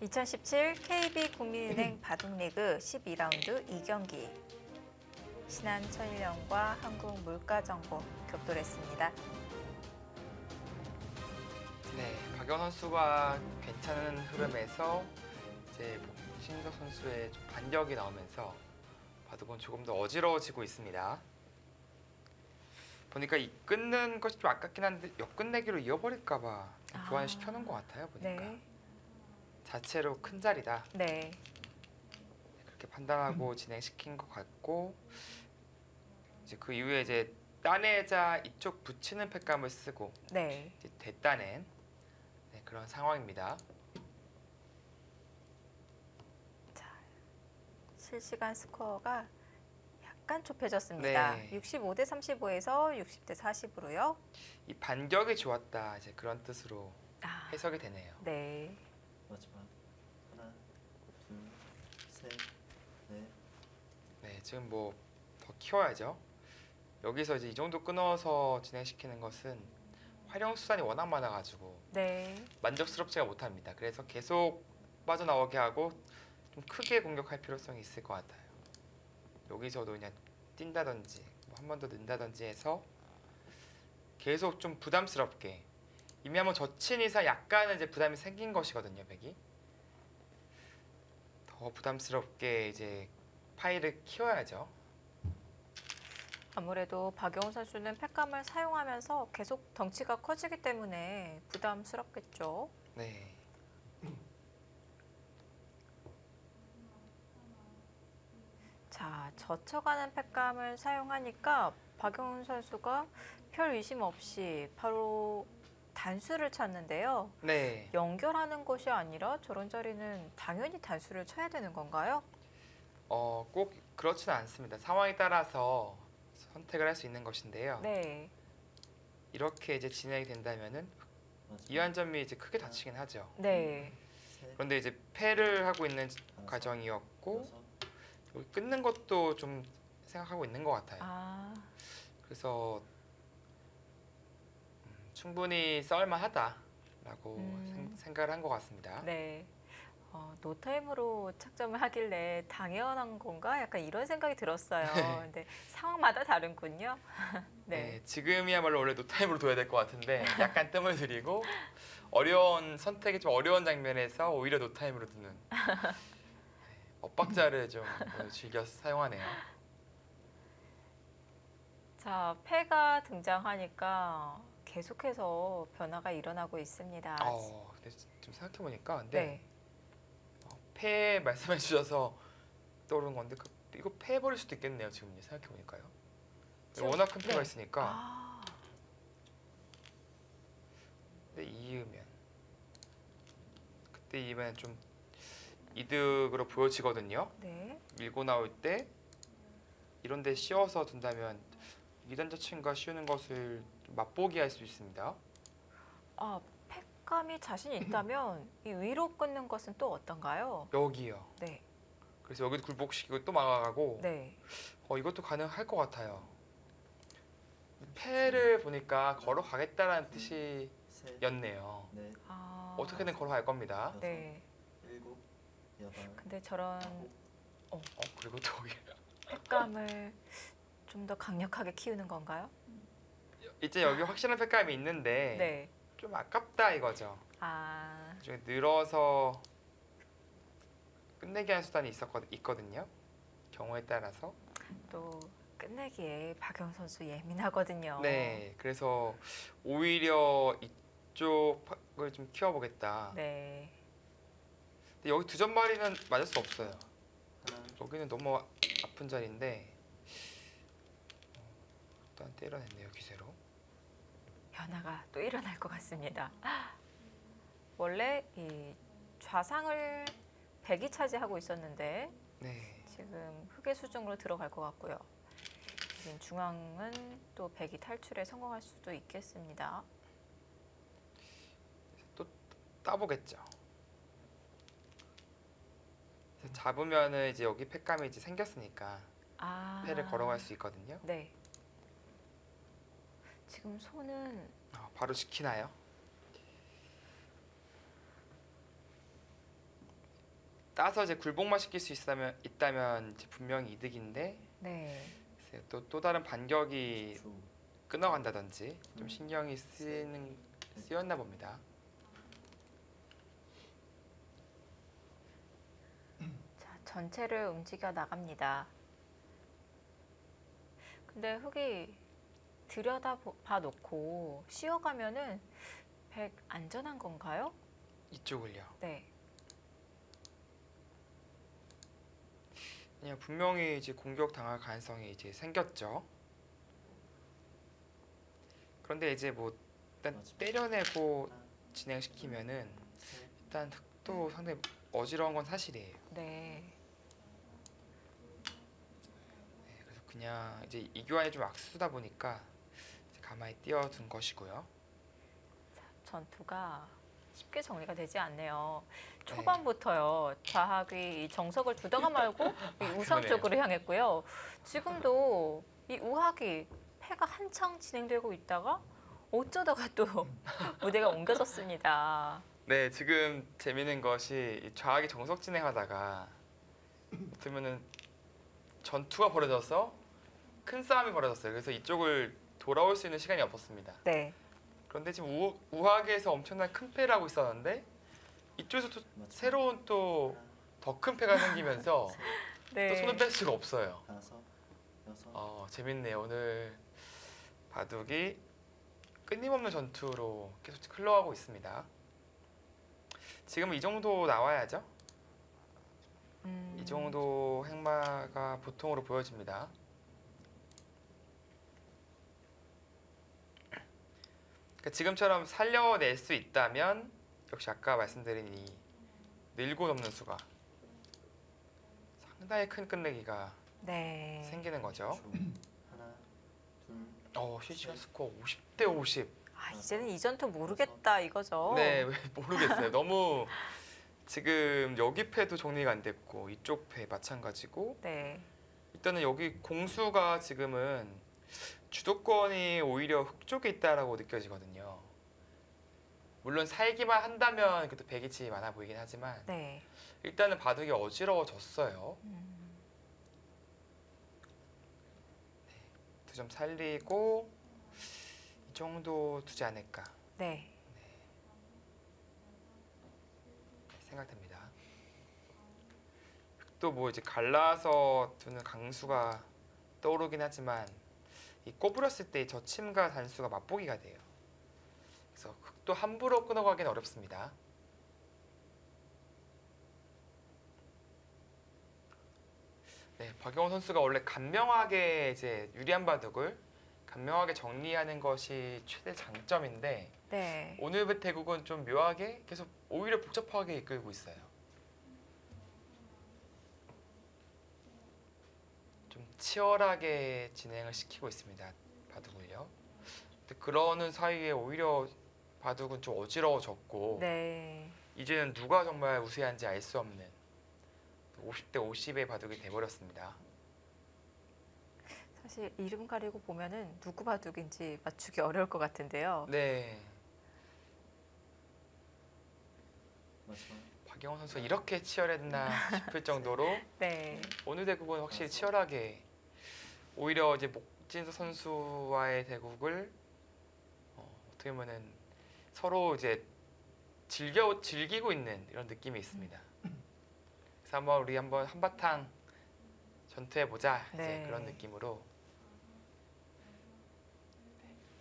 2017 KB국민은행 바둑리그 12라운드 2경기 신한천일연과 한국물가정보 격돌했습니다. 네, 박영 선수가 괜찮은 흐름에서 이제 신석 선수의 좀 반격이 나오면서 바둑은 조금 더 어지러워지고 있습니다. 보니까 이 끊는 것이 좀 아깝긴 한데 역끝내기로 이어버릴까봐 교환을 시켜놓은 것 같아요. 보니까 네. 자체로 큰 자리다. 네. 그렇게 판단하고 진행시킨 것 같고 이제 그 이후에 이제 따내자 이쪽 붙이는 팩감을 쓰고 네. 이제 대따낸 그런 상황입니다. 자, 실시간 스코어가 약간 좁혀졌습니다. 네. 65대 35에서 60대 40으로요. 이 반격이 좋았다 이제 그런 뜻으로 해석이 되네요. 네. 마지막 하나, 둘, 셋, 넷. 네, 지금 뭐 더 키워야죠. 여기서 이제 이 정도 끊어서 진행시키는 것은 활용 수단이 워낙 많아가지고 네. 만족스럽지가 못합니다. 그래서 계속 빠져나오게 하고 좀 크게 공격할 필요성이 있을 것 같아요. 여기서도 그냥 뛴다든지 뭐 한 번 더 넣는다든지 해서 계속 좀 부담스럽게 이미 한번 젖힌 이상 약간은 이제 부담이 생긴 것이거든요, 백이. 더 부담스럽게 이제 파일을 키워야죠. 아무래도 박영훈 선수는 팩감을 사용하면서 계속 덩치가 커지기 때문에 부담스럽겠죠. 네. 자, 젖혀가는 팩감을 사용하니까 박영훈 선수가 별 의심 없이 바로 단수를 쳤는데요. 네. 연결하는 것이 아니라 저런 자리는 당연히 단수를 쳐야 되는 건가요? 꼭 그렇지는 않습니다. 상황에 따라서 선택을 할 수 있는 것인데요. 네. 이렇게 이제 진행이 된다면은 마지막 이완점이 이제 크게 다치긴 하죠. 네. 셋, 그런데 이제 패를 하고 있는 과정이었고 여섯, 여기 끊는 것도 좀 생각하고 있는 것 같아요. 아, 그래서 충분히 썰만하다라고 생각을 한 것 같습니다. 네. 노타임으로 착점을 하길래 당연한 건가? 약간 이런 생각이 들었어요. 근데 상황마다 다른군요. 네, 지금이야말로 원래 노타임으로 둬야 될 것 같은데 약간 뜸을 들이고 어려운 선택이 좀 어려운 장면에서 오히려 노타임으로 두는 엇박자를 좀 즐겨 사용하네요. 자, 패가 등장하니까 계속해서 변화가 일어나고 있습니다. 근데 좀 생각해 보니까 네. 패 말씀해 주셔서 떠오르는 건데 이거 패 버릴 수도 있겠네요. 지금 생각해 보니까요. 워낙 큰 패가 있으니까. 근데 이으면 그때 이으면 좀 이득으로 보여지거든요. 네. 밀고 나올 때 이런 데 씌워서 둔다면 2단 자친과 씌우는 것을 좀 맛보기 할 수 있습니다. 팩감이 자신 있다면 이 위로 끊는 것은 또 어떤가요? 여기요. 네. 그래서 여기도 굴복시키고 또 막아가고 네. 이것도 가능할 것 같아요. 패를 보니까 걸어가겠다라는 셋, 뜻이었네요. 넷, 어떻게든 걸어갈 겁니다. 여섯, 네. 일곱, 여덟. 근데 저런 그리고 또 여기 팩감을 좀 더 강력하게 키우는 건가요? 이제 여기 확실한 패감이 있는데 네. 좀 아깝다 이거죠. 네. 늘어서 끝내기 하는 수단이 있거든요. 경우에 따라서. 또 끝내기에 박영 선수 예민하거든요. 네, 그래서 오히려 이쪽을 좀 키워보겠다. 네. 근데 여기 두 점마리는 맞을 수 없어요. 하나, 여기는 너무 아픈 자리인데 일단 때려냈네요, 기세로. 변화가 또 일어날 것 같습니다. 원래 이 좌상을 백이 차지하고 있었는데 네, 지금 흑의 수중으로 들어갈 것 같고요. 지금 중앙은 또 백이 탈출에 성공할 수도 있겠습니다. 또 따보겠죠. 그래서 잡으면은 이제 여기 팩감이 이제 생겼으니까 패를 걸어갈 수 있거든요. 네. 지금 손은 바로 지키나요? 따서 이제 굴복만 시킬 수 있다면 이제 분명히 이득인데 네. 글쎄요, 또 다른 반격이 주 끊어간다든지 좀 신경이 쓰였나 봅니다. 자, 전체를 움직여 나갑니다. 근데 흙이 들여다봐 놓고 쉬어가면은 백 안전한 건가요? 이쪽을요. 네. 그냥 분명히 이제 공격 당할 가능성이 이제 생겼죠. 그런데 이제 뭐 일단 때려내고 하나, 진행시키면은 셋, 일단 흙도 상당히 어지러운 건 사실이에요. 네. 네, 그래서 그냥 이제 이 교환이 좀 악수다 보니까 이제 가만히 띄워둔 것이고요. 전투가 쉽게 정리가 되지 않네요. 초반부터요. 좌학이 이 정석을 두다가 말고 이 우상 그러네요. 쪽으로 향했고요. 지금도 이 우학이 패가 한창 진행되고 있다가 어쩌다가 또 무대가 옮겨졌습니다. 네, 지금 재밌는 것이 이 좌악이 정석 진행하다가 어쩌면은 전투가 벌어져서 큰 싸움이 벌어졌어요. 그래서 이쪽을 돌아올 수 있는 시간이 없었습니다. 네. 그런데 지금 우악에서 엄청난 큰 패를 하고 있었는데 이쪽에서 또 새로운 또 더 큰 패가 생기면서 네. 또 손을 뺄 수가 없어요. 다섯, 여섯, 재밌네요. 오늘 바둑이 끊임없는 전투로 계속 흘러가고 있습니다. 지금 이 정도 나와야죠. 이 정도 행마가 보통으로 보여집니다. 그러니까 지금처럼 살려낼 수 있다면 역시 아까 말씀드린 이 늘고 넘는 수가 상당히 큰 끝내기가 네. 생기는 거죠. 주 하나, 둘, 실시간 스코어 50대 50. 아, 이제는 이 전투 모르겠다 이거죠. 네, 왜 모르겠어요. 너무 지금 여기 패도 정리가 안 됐고 이쪽 패 마찬가지고 네. 일단은 여기 공수가 지금은 주도권이 오히려 흑 쪽에 있다라고 느껴지거든요. 물론 살기만 한다면 그래도 백이치 많아 보이긴 하지만 네. 일단은 바둑이 어지러워졌어요. 두 점 살리고 이 정도 두지 않을까 네. 생각됩니다. 또 뭐 이제 갈라서 두는 강수가 떠오르긴 하지만 이 꼬부렸을 때 저침과 단수가 맛보기가 돼요. 그래서 흑도 함부로 끊어가기는 어렵습니다. 네, 박영호 선수가 원래 간명하게 이제 유리한 바둑을 간명하게 정리하는 것이 최대 장점인데 네. 오늘 대국은 좀 묘하게 계속 오히려 복잡하게 이끌고 있어요. 좀 치열하게 진행을 시키고 있습니다. 바둑을요. 근데 그러는 사이에 오히려 바둑은 좀 어지러워졌고 네. 이제는 누가 정말 우세한지 알 수 없는 50대 50의 바둑이 돼버렸습니다. 사실 이름 가리고 보면은 누구 바둑인지 맞추기 어려울 것 같은데요. 네, 마지막, 박영호 선수가 이렇게 치열했나 싶을 정도로 네. 오늘 대국은 확실히 치열하게 오히려 이제 목진수 선수와의 대국을 어떻게 보면은 서로 이제 즐기고 있는 이런 느낌이 있습니다. 그래서 우리 한번 한바탕 전투해 보자 이제 네. 그런 느낌으로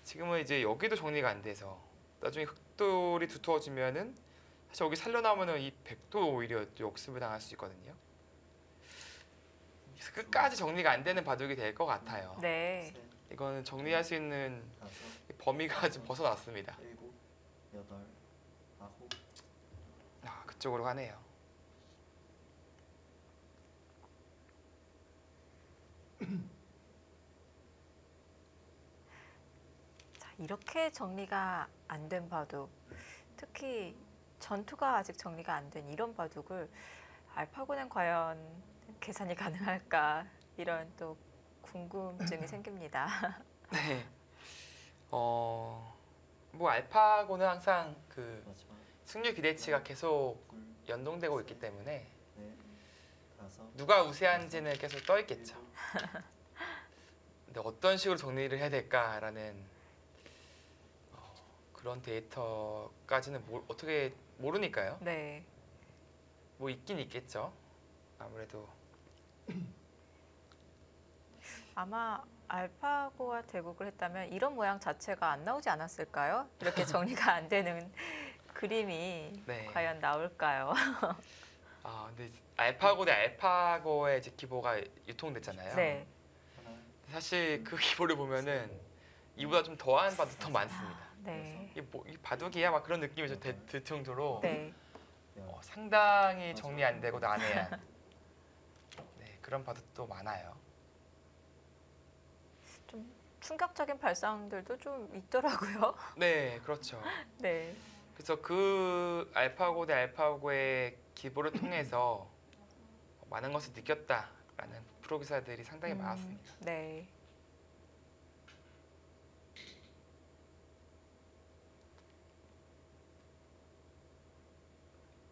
지금은 이제 여기도 정리가 안 돼서 나중에 흑돌이 두터워지면은 사실 여기 살려나오면은 이 백도 오히려 또 역습을 당할 수 있거든요. 그래서 끝까지 정리가 안 되는 바둑이 될 것 같아요. 네. 셋, 이거는 정리할 수 있는 다섯, 범위가 좀 벗어났습니다. 일곱, 여덟, 아홉, 그쪽으로 가네요. 자, 이렇게 정리가 안 된 바둑, 특히 전투가 아직 정리가 안 된 이런 바둑을 알파고는 과연 계산이 가능할까 이런 또 궁금증이 생깁니다. 네. 뭐 알파고는 항상 그 마지막, 승률 기대치가 계속 둘, 연동되고 있기 때문에 넷, 5 누가 우세한지는 계속 떠 있겠죠. 7 근데 어떤 식으로 정리를 해야 될까라는 그런 데이터까지는 어떻게 모르니까요. 네. 뭐 있긴 있겠죠. 아무래도 아마 알파고와 대국을 했다면 이런 모양 자체가 안 나오지 않았을까요? 이렇게 정리가 안 되는 그림이 네. 과연 나올까요? 근데 알파고 대 알파고의 이제 기보가 유통됐잖아요. 네. 하나 사실 그 기보를 보면은 이보다 좀 더한 바둑 더 많습니다. 네. 이게 뭐 이 바둑이야 막 그런 느낌이 좀 들 정도로 네. 상당히 정리 안 되고 난해한 네, 그런 바둑도 많아요. 좀 충격적인 발상들도 좀 있더라고요. 네, 그렇죠. 네. 그래서 그 알파고 대 알파고의 기보를 통해서 많은 것을 느꼈다라는 프로 기사들이 상당히 많았습니다. 네.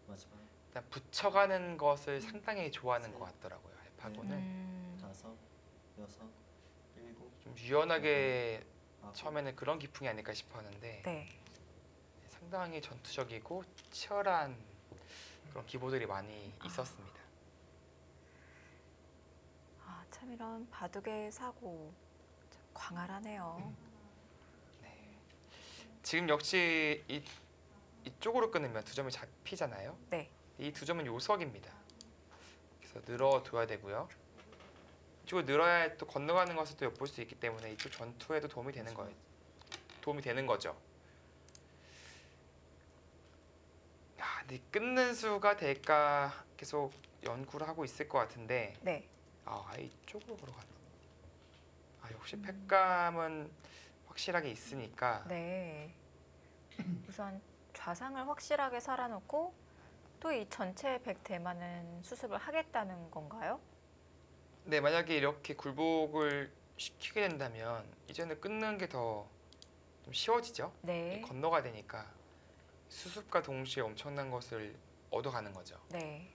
마지막 일단 붙여가는 것을 상당히 좋아하는 것 같더라고요. 알파고는 음. 5 6 7 좀 유연하게 8 처음에는 그런 기풍이 아닐까 싶었는데 네. 상당히 전투적이고 치열한 그런 기보들이 많이 있었습니다. 참 이런 바둑의 사고 참 광활하네요. 네. 지금 역시 이쪽으로 끊으면 두 점이 잡히잖아요. 네. 이 두 점은 요석입니다. 그래서 늘어둬야 되고요. 이쪽을 늘어야 또 건너가는 것을 또 엿볼 수 있기 때문에 이쪽 전투에도 도움이 되는 거예요. 도움이 되는 거죠. 근데 끊는 수가 될까 계속 연구를 하고 있을 것 같은데 네. 이쪽으로 걸어가네. 역시 팩감은 확실하게 있으니까 네. 우선 좌상을 확실하게 살아놓고 또 이 전체 100대만은 수습을 하겠다는 건가요? 네, 만약에 이렇게 굴복을 시키게 된다면 이제는 끊는 게 더 좀 쉬워지죠. 네. 건너가야 되니까 수습과 동시에 엄청난 것을 얻어가는 거죠. 네.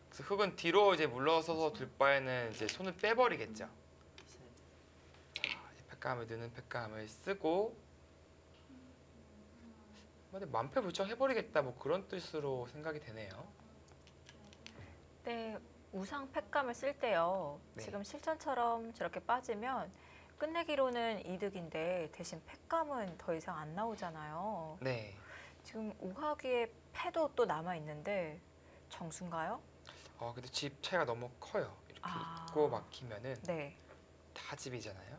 그래서 흙은 뒤로 이제 물러서서 둘 바에는 이제 손을 빼버리겠죠. 팩감을 넣는 팩감을 쓰고 만패불창 해버리겠다 뭐 그런 뜻으로 생각이 되네요. 네. 우상 팩감을 쓸 때요. 네. 지금 실전처럼 저렇게 빠지면 끝내기로는 이득인데 대신 팩감은 더 이상 안 나오잖아요. 네. 지금 우하기에 패도 또 남아 있는데 정수인가요? 근데 집 차이가 너무 커요. 이렇게 아. 있고 막히면은 네. 다 집이잖아요.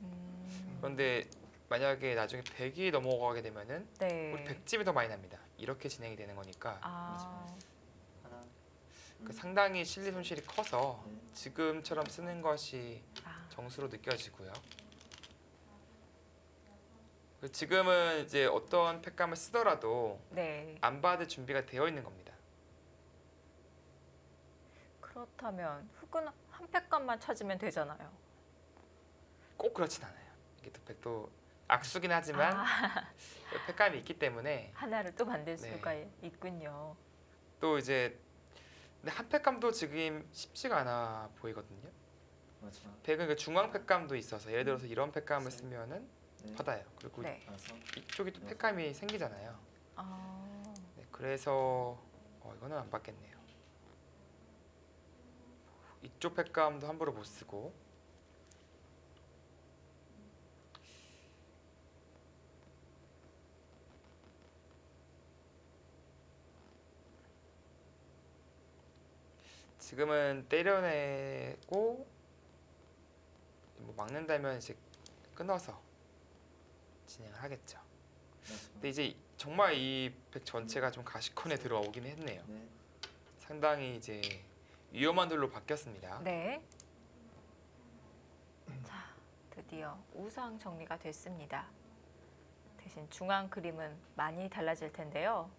음. 그런데 만약에 나중에 100이 넘어가게 되면은 네. 우리 100집이 더 많이 납니다. 이렇게 진행이 되는 거니까 아. 하나 상당히 실리 손실이 커서 네. 지금처럼 쓰는 것이 아. 정수로 느껴지고요. 지금은 이제 어떤 팩감을 쓰더라도 네. 안 받을 준비가 되어 있는 겁니다. 그렇다면 흙은 한 팩감만 찾으면 되잖아요. 꼭 그렇진 않아요. 이게 또 백도 악수긴 하지만 팩감이 있기 때문에 하나를 또 만들 네. 수가 있군요. 또 이제 근데 한 팩감도 지금 쉽지가 않아 보이거든요. 마지막 백은 그 중앙 팩감도 있어서 예를 들어서 이런 팩감을 쓰면은 네. 받아요. 그리고 네. 5 이쪽이 또 팩감이 생기잖아요. 아. 네, 그래서 이거는 안 받겠네요. 이쪽 팩감도 함부로 못 쓰고 지금은 때려내고 뭐 막는다면 이제 끊어서 진행을 하겠죠. 마지막 근데 이제 정말 이 백 전체가 좀 가시권에 들어오긴 했네요. 네. 상당히 이제 위험한 돌로 바뀌었습니다. 네. 자, 드디어 우상 정리가 됐습니다. 대신 중앙 그림은 많이 달라질 텐데요.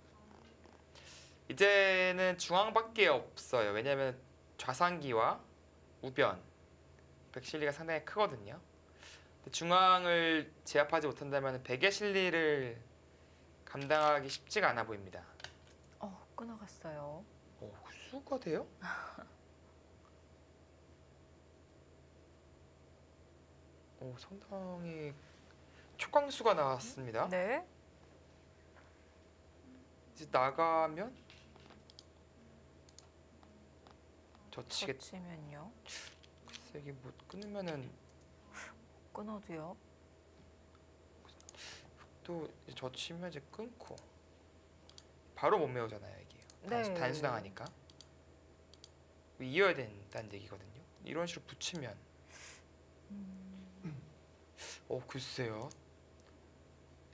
이제는 중앙밖에 없어요. 왜냐하면 좌상기와 우변 백실리가 상당히 크거든요. 근데 중앙을 제압하지 못한다면 백의 실리를 감당하기 쉽지가 않아 보입니다. 끊어갔어요. 수가 돼요? 오, 상당히 초강수가 나왔습니다. 네. 이제 나가면 젖히겠. 젖히면요. 글쎄 이게 뭐 끊으면은 끊어도요. 또 이제 젖히면 이제 끊고 바로 못 메우잖아요 이게. 네. 단수당하니까 이어야 된다는 얘기거든요. 이런 식으로 붙이면 글쎄요.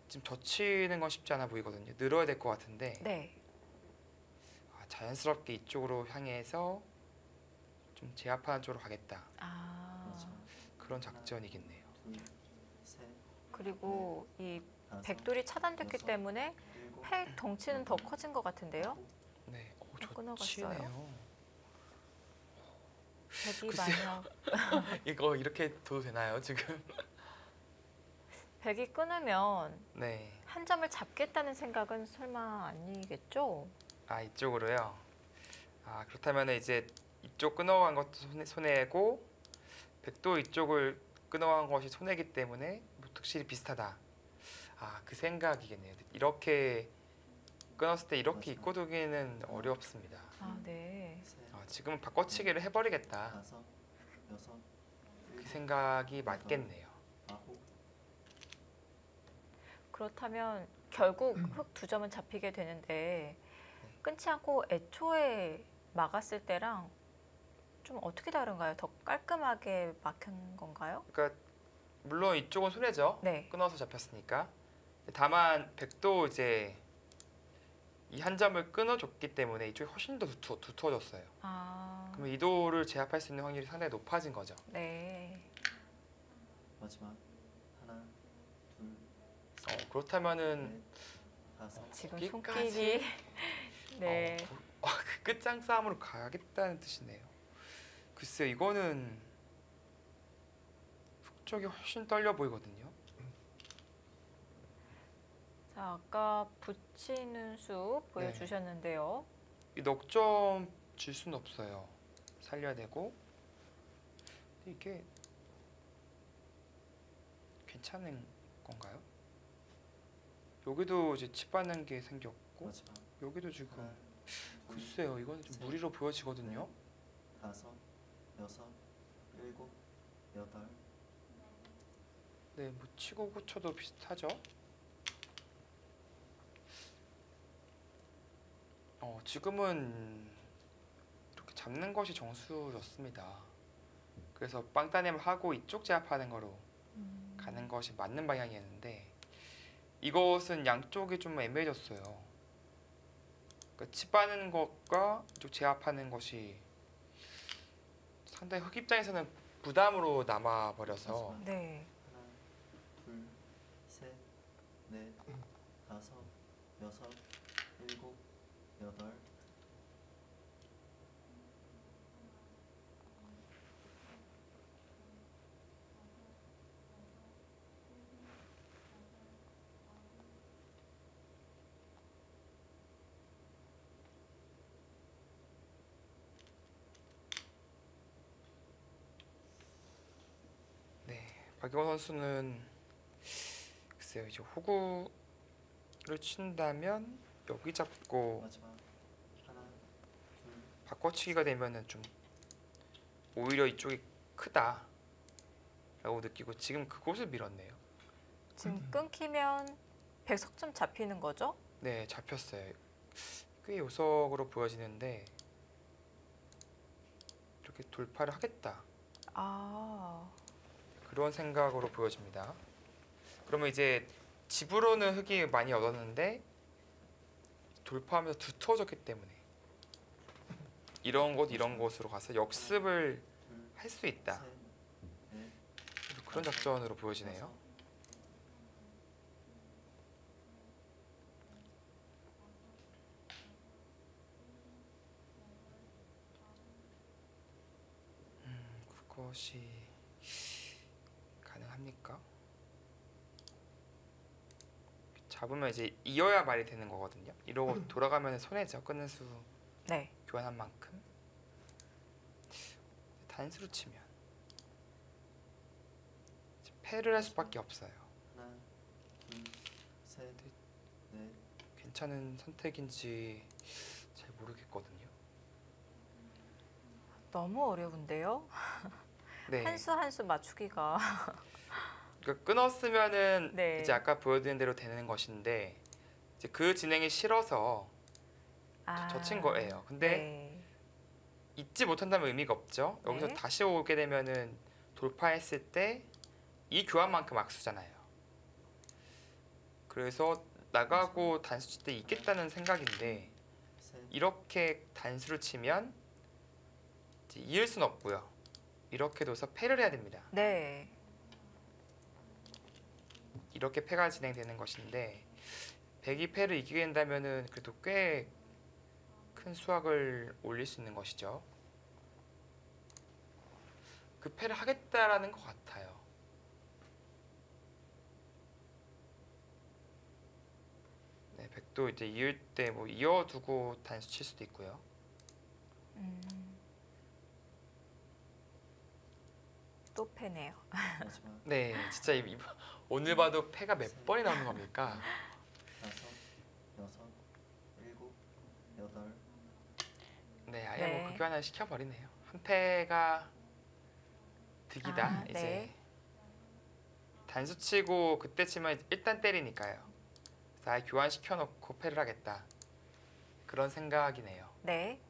지금 젖히는 건 쉽지 않아 보이거든요. 늘어야 될 것 같은데 네. 자연스럽게 이쪽으로 향해서 좀 제압하는 쪽으로 가겠다. 마지막. 그런 작전이겠네요. 둘, 셋, 그리고 이 다섯, 백돌이 차단됐기 여섯, 때문에 일곱, 팩 덩치는 더 커진 것 같은데요. 네, 끊어갔어요. 젖히네요. 백이 글쎄요. 만약 이거 이렇게 둬도 되나요 지금? 백이 끊으면 네. 한 점을 잡겠다는 생각은 설마 아니겠죠? 이쪽으로요. 그렇다면 이제 이쪽 끊어간 것도 손해고 백도 이쪽을 끊어간 것이 손해기 때문에 뭐 확실히 비슷하다. 그 생각이겠네요. 이렇게 끊었을 때 이렇게 입고 두기는 어렵습니다. 네. 셋, 지금은 바꿔치기를 해버리겠다. 다섯, 여섯, 그 일곱, 생각이 맞겠네요. 아홉, 그렇다면 결국 흙 두 점은 잡히게 되는데 끊지 않고 애초에 막았을 때랑 좀 어떻게 다른가요? 더 깔끔하게 막힌 건가요? 그러니까 물론 이쪽은 손해죠. 네. 끊어서 잡혔으니까. 다만 백도 이제 이 한 점을 끊어줬기 때문에 이쪽이 훨씬 더 두터워졌어요. 그러면 이도를 제압할 수 있는 확률이 상당히 높아진 거죠. 네. 마지막. 하나, 둘, 그렇다면은 넷, 다섯, 지금 여기까지? 손길이 네. 그 끝장 싸움으로 가겠다는 뜻이네요. 글쎄요, 이거는 훅쪽이 훨씬 떨려 보이거든요. 자, 아까 붙이는 수 보여주셨는데요. 이 넉점 줄 수는 없어요. 살려야 되고. 근데 이게 괜찮은 건가요? 여기도 이제 칩 받는 게 생겼고 마지막. 여기도 지금 하나, 둘, 글쎄요, 이거는 좀 셋, 무리로 보여지거든요. 다섯, 여섯, 일곱, 여덟, 네, 뭐 치고 고쳐도 비슷하죠. 지금은 이렇게 잡는 것이 정수였습니다. 그래서 빵따냄을 하고 이쪽 제압하는 거로 가는 것이 맞는 방향이었는데 이것은 양쪽이 좀 애매해졌어요. 그러니까 칩 빠는 것과 이쪽 제압하는 것이 상당히 흑 입장에서는 부담으로 남아버려서 네. 하나, 둘, 셋, 넷, 다섯, 여섯, 일곱, 여덟, 박용호 선수는 글쎄요, 이제 호구를 친다면 여기 잡고 마지막. 하나, 둘, 바꿔치기가 되면은 좀 오히려 이쪽이 크다 라고 느끼고 지금 그곳을 밀었네요. 지금 끊기면 백석점 잡히는 거죠? 네, 잡혔어요. 꽤 요석으로 보여지는데 이렇게 돌파를 하겠다 그런 생각으로 보여집니다. 그러면 이제 집으로는 흙이 많이 얻었는데 돌파하면서 두터워졌기 때문에 이런 곳으로 가서 역습을 둘, 할 수 있다. 셋, 넷, 그런 작전으로 보여지네요. 여섯, 그것이 가능합니까? 잡으면 이제 이어야 말이 되는 거거든요. 이러고 돌아가면 손해죠. 끊는 수 네. 교환한 만큼. 단수로 치면 패를 할 수밖에 없어요. 하나, 둘, 셋, 넷, 괜찮은 선택인지 잘 모르겠거든요. 너무 어려운데요? 네. 한 수 한 수 맞추기가. 그러니까 끊었으면은 네. 이제 아까 보여드린 대로 되는 것인데 이제 그 진행이 싫어서 젖힌 거예요. 근데 네. 잊지 못한다면 의미가 없죠. 여기서 네. 다시 오게 되면은 돌파했을 때 이 교환만큼 악수잖아요. 그래서 나가고 단수 칠 때 있겠다는 생각인데 셋, 이렇게 단수를 치면 이제 이을 순 없고요. 이렇게 둬서 패를 해야 됩니다. 네. 이렇게 패가 진행되는 것인데 백이 패를 이기게 된다면은 그래도 꽤 큰 수확을 올릴 수 있는 것이죠. 그 패를 하겠다라는 것 같아요. 네, 백도 이제 이을 때 뭐 이어두고 단수 칠 수도 있고요. 또 패네요. 마지막 네, 진짜 오늘 봐도 패가 몇 번이 나오는 겁니까? 다섯, 여섯, 일곱, 여덟, 네, 아예 네. 뭐 그거 하나 시켜버리네요. 한 패가 득이다. 아, 이제 네. 단수 치고 그때 치면 일단 때리니까요. 그래서 아예 교환 시켜놓고 패를 하겠다. 그런 생각이네요. 네.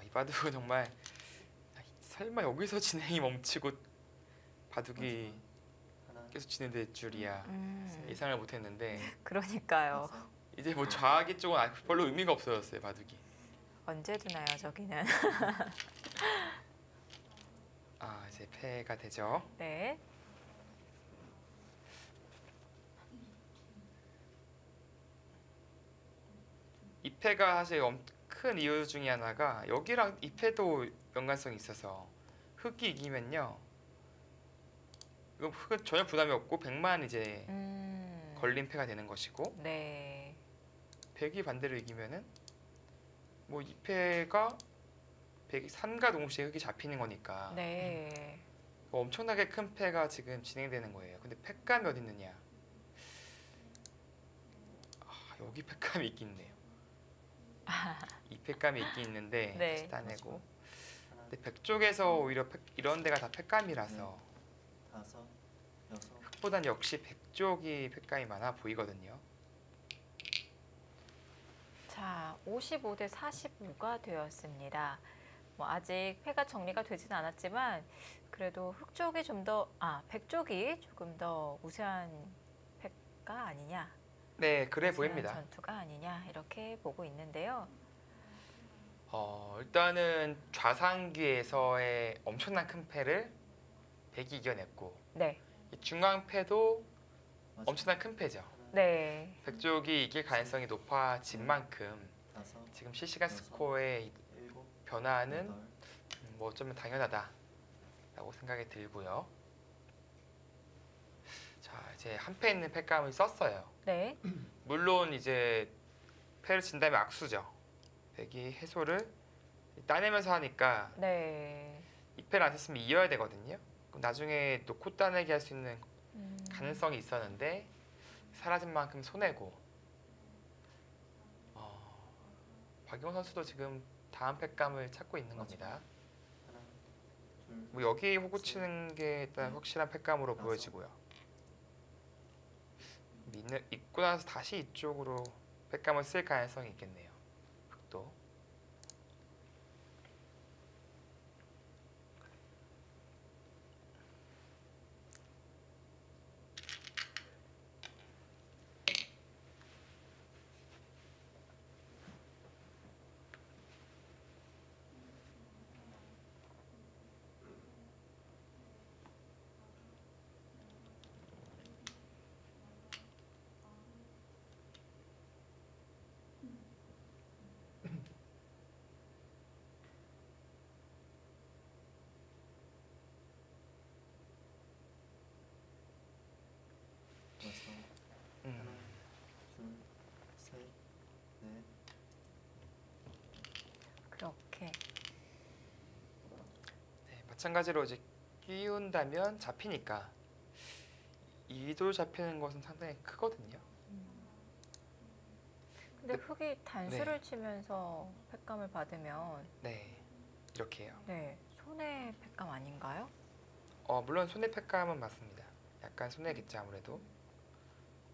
이 바둑은 정말 설마 여기서 진행이 멈추고 바둑이 마지막 하나, 계속 진행될 줄이야 예상을 못했는데 그러니까요. 다섯, 이제 뭐 좌기 쪽은 별로 의미가 없어졌어요 바둑이. 언제 두나요, 저기는? 이제 패가 되죠. 네. 이 패가 사실 큰 이유 중에 하나가 여기랑 이 패도 연관성이 있어서 흑이 이기면요. 이거 흑은 전혀 부담이 없고 백만 이제 걸린 패가 되는 것이고 네. 백이 반대로 이기면은 뭐 이 패가 백이 3과 동시에 흑이 잡히는 거니까 네. 엄청나게 큰 패가 지금 진행되는 거예요. 근데 패감이 어디 있느냐? 여기 패감이 있긴 있네요. 이 패감이 있긴 있는데 네. 다시 따내고 하나, 근데 백 쪽에서 오히려 이런 데가 다 패감이라서 다섯, 여섯, 흑보단 역시 백 쪽이 패감이 많아 보이거든요. 자, 55대 45가 되었습니다. 뭐 아직 패가 정리가 되지는 않았지만 그래도 흑 쪽이 백 쪽이 조금 더 우세한 패가 아니냐, 네, 그래 우세한 보입니다. 전투가 아니냐 이렇게 보고 있는데요. 일단은 좌상귀에서의 엄청난 큰 패를 백이 이겨냈고 네, 이 중앙 패도 마지막 엄청난 큰 패죠. 하나, 네, 백 쪽이 이길 가능성이 높아진 만큼 다섯, 지금 실시간 스코어의 일곱, 변화는 여덟, 뭐 어쩌면 당연하다라고 생각이 들고요. 자, 이제 한 패 있는 패감을 썼어요. 네, 물론 이제 패를 진 다음에 악수죠. 백이 해소를 따내면서 하니까 네. 이 패를 안 썼으면 이어야 되거든요. 그럼 나중에 놓고 따내기 할 수 있는 가능성이 있었는데 사라진 만큼 손해고 박용 선수도 지금 다음 패감을 찾고 있는 겁니다. 하나, 둘, 뭐 여기 호구 치는 게 일단 확실한 패감으로 보여지고요. 입고 나서 다시 이쪽으로 패감을 쓸 가능성이 있겠네요. 흑도. 마지막 하나, 둘, 셋, 넷, 마찬가지로 이제 끼운다면 잡히니까 2도 잡히는 것은 상당히 크거든요. 근데 흙이 단수를 네. 치면서 팩감을 받으면 네, 이렇게 해요. 네, 손해 팩감 아닌가요? 물론 손해패감은 맞습니다. 약간 손해겠죠 아무래도.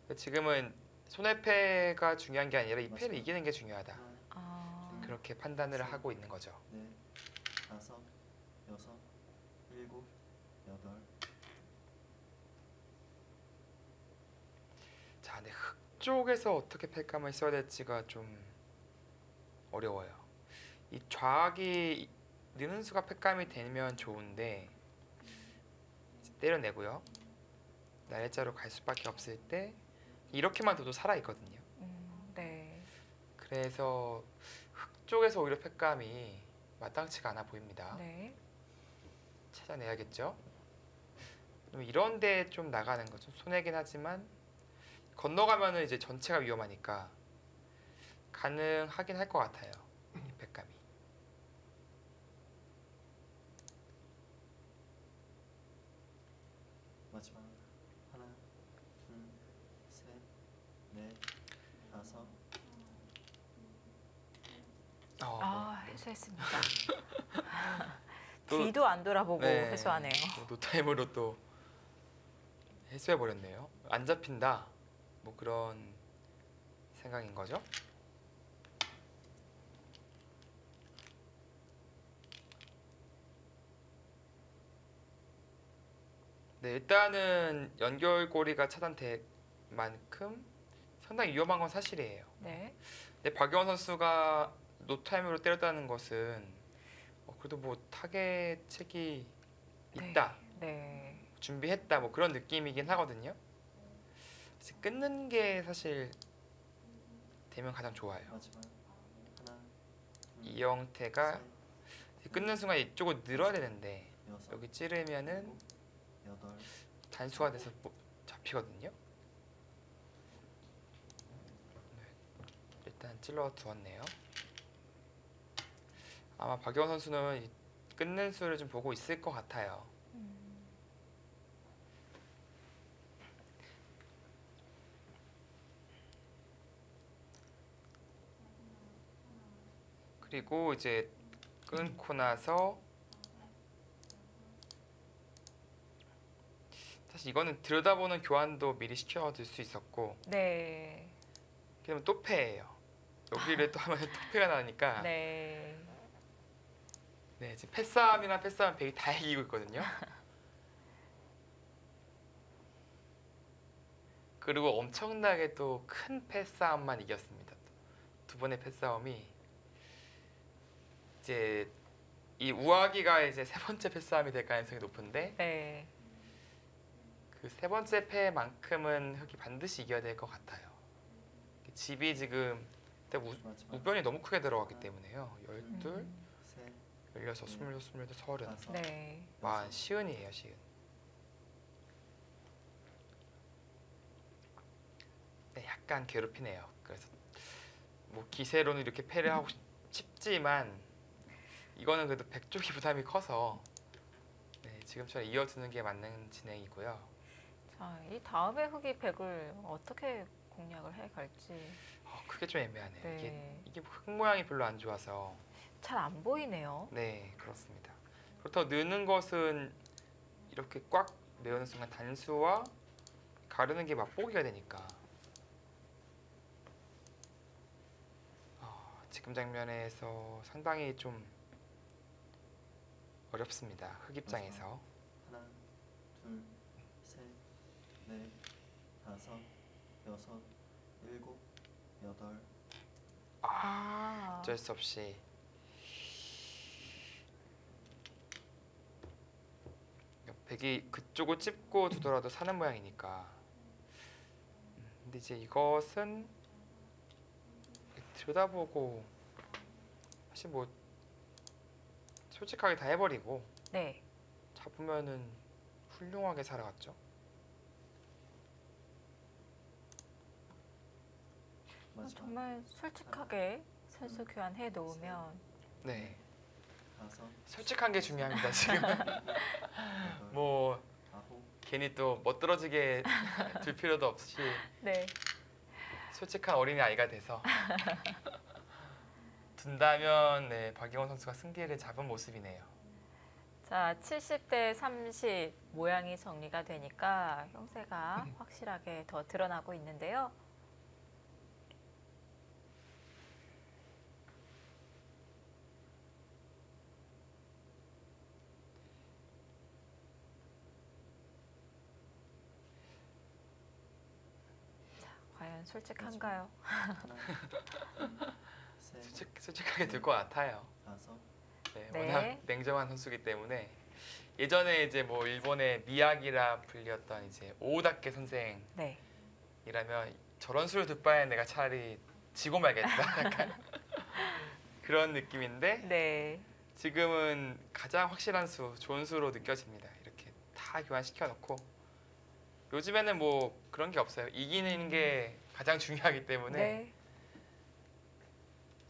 근데 지금은 손해패가 중요한 게 아니라 이 패를 맞습니다. 이기는 게 중요하다. 하나, 아, 그렇게 판단을 하고 있는 거죠. 넷, 다섯, 여섯, 일곱, 여덟. 자, 근데 흙 쪽에서 어떻게 패감을 써야 될지가 좀 어려워요. 이 좌악이 느는 수가 패감이 되면 좋은데 때려내고요. 날짜로 갈 수밖에 없을 때 이렇게만 둬도 살아 있거든요. 네. 그래서 흙 쪽에서 오히려 패감이 마땅치가 않아 보입니다. 네. 찾아내야겠죠. 그럼 이런데 좀 나가는 거 좀 손해긴 하지만 건너가면은 이제 전체가 위험하니까 가능하긴 할 것 같아요. 이 패감이. 마지막. 하나, 둘, 셋, 넷, 다섯. 해소했습니다. 또- 뒤도 안 돌아보고 네, 해소하네요. 노타임으로 또 해소해 버렸네요. 안 잡힌다. 뭐 그런 생각인 거죠. 네, 일단은 연결고리가 차단될 만큼 상당히 위험한 건 사실이에요. 네. 근데 박영원 선수가 노타임으로 때렸다는 것은 그래도 뭐 타겟책이 있다, 네. 준비했다 뭐 그런 느낌이긴 하거든요. 그래서 끊는 게 사실 되면 가장 좋아요. 마지막. 하나, 둘, 이 형태가 셋, 끊는 순간 이쪽으로 늘어야 되는데 여섯, 여기 찌르면은 일곱, 여덟. 단수가 돼서 잡히거든요. 일단 찔러 두었네요. 아마 박영원 선수는 이 끊는 수를 좀 보고 있을 것 같아요. 그리고 이제 끊고 나서 사실 이거는 들여다보는 교환도 미리 시켜둘 수 있었고 네. 그러면 또 패예요. 여기를 또 하면 또 패가 나니까 네. 네, 지금 패싸움이나 패싸움 백이 다 이기고 있거든요. 그리고 엄청나게 또 큰 패싸움만 이겼습니다. 두 번의 패싸움이 이제 이 우아기가 이제 세 번째 패싸움이 될 가능성이 높은데 네. 그 세 번째 패만큼은 흑이 반드시 이겨야 될 것 같아요. 집이 지금 마지막. 우변이 너무 크게 들어갔기 때문에요. 12, 셋, 16, 26, 28, 30. 다섯. 네. 와, 시은이에요, 시은. 네, 약간 괴롭히네요. 그래서 뭐 기세로는 이렇게 패를 하고 싶지만 이거는 그래도 백 쪽이 부담이 커서 네, 지금처럼 이어두는 게 맞는 진행이고요. 자, 이 다음에 흑이 백을 어떻게 공략을 해 갈지 그게 좀 애매하네요. 네. 이게 흙 모양이 별로 안 좋아서 잘 안 보이네요. 네, 그렇습니다. 그렇다고 느는 것은 이렇게 꽉 메우는 순간 단수와 가르는 게 맛보기가 되니까 지금 장면에서 상당히 좀 어렵습니다. 흑 입장에서. 하나, 둘, 셋, 넷, 다섯, 여섯, 일곱, 여덟. 어쩔 수 없이 백이 그쪽을 찝고 두더라도 사는 모양이니까. 근데 이제 이것은 들여다보고 사실 뭐 솔직하게 다 해버리고 네. 잡으면은 훌륭하게 살아갔죠. 마지막. 정말 솔직하게 선수 교환해 놓으면 네. 다섯, 솔직한 게 중요합니다. 지금 여덟, 뭐 아홉, 괜히 또 멋들어지게 둘 필요도 없이 네. 솔직한 어린이 아이가 돼서 둔다면 네, 박영훈 선수가 승기를 잡은 모습이네요. 자, 70대 30 모양이 정리가 되니까 형세가 확실하게 더 드러나고 있는데요. 자, 과연 솔직한가요? 하나, 둘, 셋, 솔직하게 될 것 같아요. 다섯, 네, 네. 워낙 냉정한 선수기 때문에 예전에 이제 뭐 일본의 미야기라 불렸던 이제 오다케 선생이라면 네. 저런 수를 둘 바에 내가 차라리 지고 말겠다 약간 그런 느낌인데 네. 지금은 가장 확실한 수, 좋은 수로 느껴집니다. 이렇게 다 교환시켜 놓고 요즘에는 뭐 그런 게 없어요. 이기는 게 가장 중요하기 때문에 네.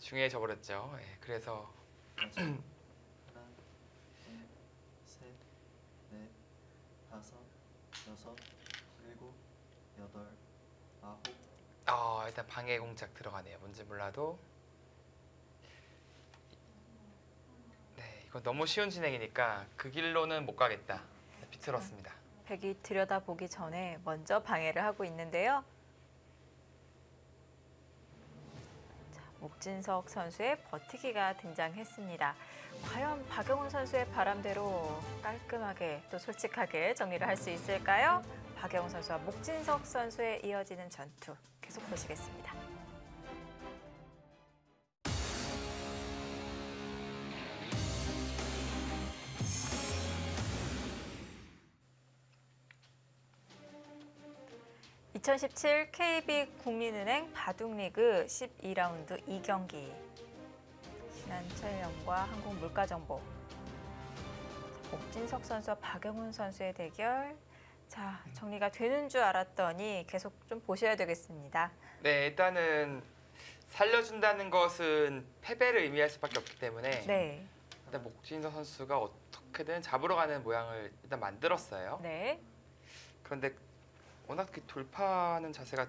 중요해져 버렸죠. 예, 그래서 마지막. 하나, 둘, 셋, 넷, 다섯, 여섯, 일곱, 여덟, 아홉, 일단 방해 공작 들어가네요. 뭔지 몰라도 네, 이거 너무 쉬운 진행이니까 그 길로는 못 가겠다. 비틀었습니다. 백이 들여다보기 전에 먼저 방해를 하고 있는데요. 자, 목진석 선수의 버티기가 등장했습니다. 과연 박영훈 선수의 바람대로 깔끔하게 또 솔직하게 정리를 할 수 있을까요? 박영훈 선수와 목진석 선수의 이어지는 전투 계속 보시겠습니다. (2017) KB 국민은행 바둑리그 12라운드 2경기 신한철령과 한국물가정보 목진석 선수와 박영훈 선수의 대결. 자, 정리가 되는 줄 알았더니 계속 좀 보셔야 되겠습니다. 네, 일단은 살려준다는 것은 패배를 의미할 수밖에 없기 때문에 네, 일단 목진서 선수가 어떻게든 잡으러 가는 모양을 일단 만들었어요. 네, 그런데 워낙 그 돌파하는 자세가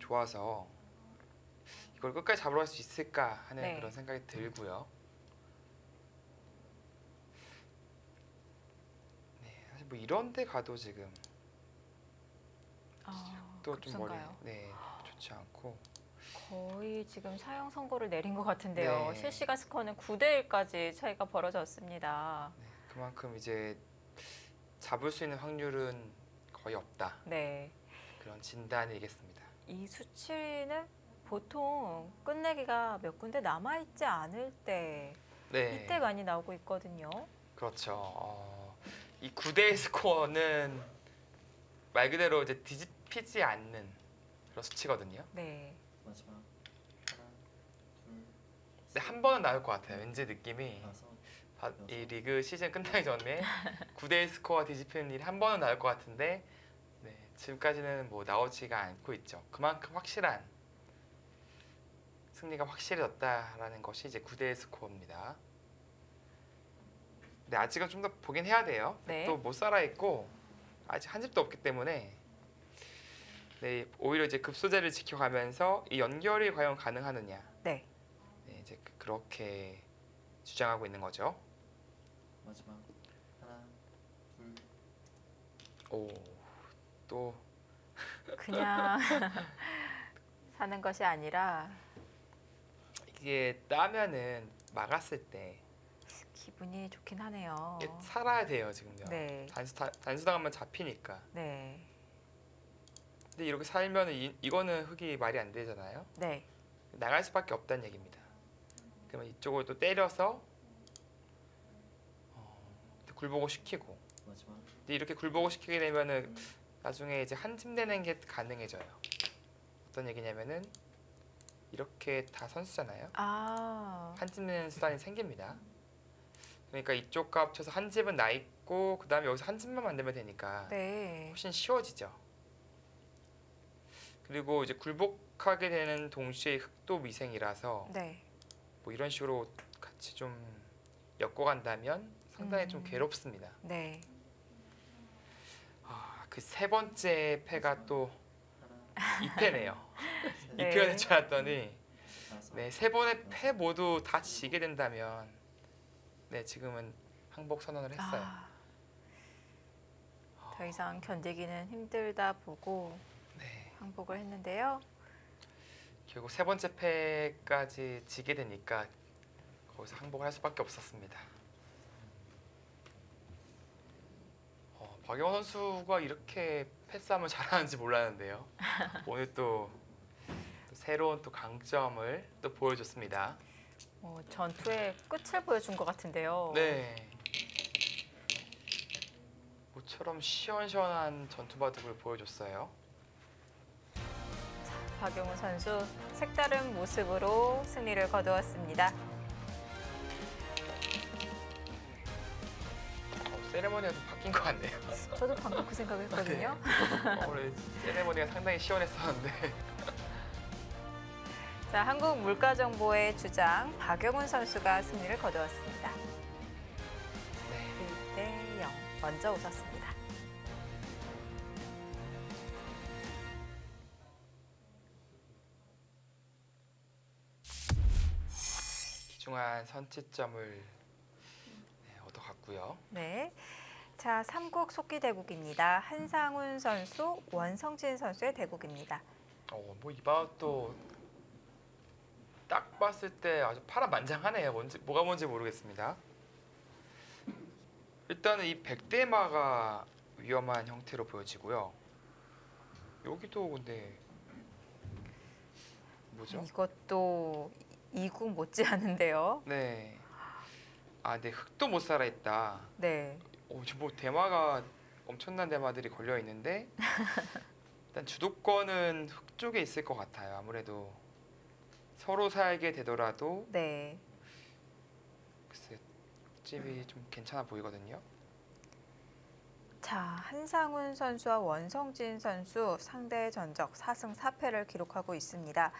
좋아서 이걸 끝까지 잡으러 갈 수 있을까 하는 네. 그런 생각이 들고요. 네, 사실 뭐 이런 데 가도 지금 또 좀 머리 급선가요? 네, 좋지 않고 거의 지금 사형 선고를 내린 것 같은데요. 네. 실시간 스코어는 9대 1까지 차이가 벌어졌습니다. 네, 그만큼 이제 잡을 수 있는 확률은 거의 없다. 네, 그런 진단이겠습니다. 이 수치는 보통 끝내기가 몇 군데 남아있지 않을 때 네, 이때 많이 나오고 있거든요. 그렇죠. 이 9대 스코어는 말 그대로 이제 뒤집히지 않는 그런 수치거든요. 네, 마지막. 하나, 둘, 근데 한 번은 나올 것 같아요. 왠지 느낌이 다섯, 이 리그 시즌 끝나기 전에 9대 스코어 뒤집히는 일이 한 번은 나올 것 같은데 네, 지금까지는 뭐 나오지가 않고 있죠. 그만큼 확실한 승리가 확실해졌다라는 것이 이제 9대 스코어입니다. 근데 아직은 좀 더 보긴 해야 돼요. 네. 또 못 살아 있고 아직 한 집도 없기 때문에 네, 오히려 이제 급소제를 지켜가면서 이 연결이 과연 가능하느냐. 네. 네, 이제 그렇게 주장하고 있는 거죠. 마지막. 하나, 둘, 또 그냥 사는 것이 아니라 이게 따면은 막았을 때 기분이 좋긴 하네요. 이게 살아야 돼요 지금요. 네, 단수당하면 잡히니까. 네, 근데 이렇게 살면은 이거는 흙이 말이 안 되잖아요. 네, 나갈 수밖에 없다는 얘기입니다. 그러면 이쪽을 또 때려서 굴복을 시키고. 마지막. 근데 이렇게 굴복을 시키게 되면은 나중에 이제 한 팀 되는 게 가능해져요. 어떤 얘기냐면은 이렇게 다 선수잖아요. 한 팀 되는 수단이 생깁니다. 그러니까 이쪽과 합쳐서 한 집은 나 있고 그 다음에 여기서 한 집만 만들면 되니까 네, 훨씬 쉬워지죠. 그리고 이제 굴복하게 되는 동시에 흙도 미생이라서 네, 뭐 이런 식으로 같이 좀 엮고 간다면 상당히 좀 괴롭습니다. 네. 그 세 번째 패가 또 이 패네요. 이 네. 표현을 줄 알았더니 다섯, 네, 세 번의 패 모두 다 지게 된다면 네, 지금은 항복 선언을 했어요. 더 이상 견디기는 힘들다 보고 네. 항복을 했는데요. 결국 세 번째 패까지 지게 되니까 거기서 항복을 할 수밖에 없었습니다. 박영원 선수가 이렇게 패싸움을 잘하는지 몰랐는데요. 오늘 또 새로운 또 강점을 또 보여줬습니다. 전투의 끝을 보여준 것 같은데요. 네. 모처럼 시원시원한 전투 바둑을 보여줬어요. 박용우 선수 색다른 모습으로 승리를 거두었습니다. 세레머니가 좀 바뀐 것 같네요. 저도 방금 그 생각을 했거든요. 오늘 세레머니가 상당히 시원했었는데. 자, 한국물가정보의 주장 박용훈 선수가 승리를 거두었습니다. 네. 1대0 먼저 웃었습니다. 귀중한 선취점을 얻어갔고요. 네. 자, 3국 속기 대국입니다. 한상훈 선수, 원성진 선수의 대국입니다. 뭐 이번 또 딱 봤을 때 아주 파란만장하네요. 뭐가 뭔지 모르겠습니다. 일단은 이 백대마가 위험한 형태로 보여지고요. 여기도 근데 뭐죠? 이것도 2국 못지않은데요. 네. 네, 흙도 못 살아 있다. 네. 뭐 대마가 엄청난 대마들이 걸려 있는데 일단 주도권은 흙 쪽에 있을 것 같아요. 아무래도 서로 살게 되더라도 네. 글쎄 흙집이 좀 괜찮아 보이거든요. 자, 한상훈 선수와 원성진 선수 상대 전적 4승 4패를 기록하고 있습니다.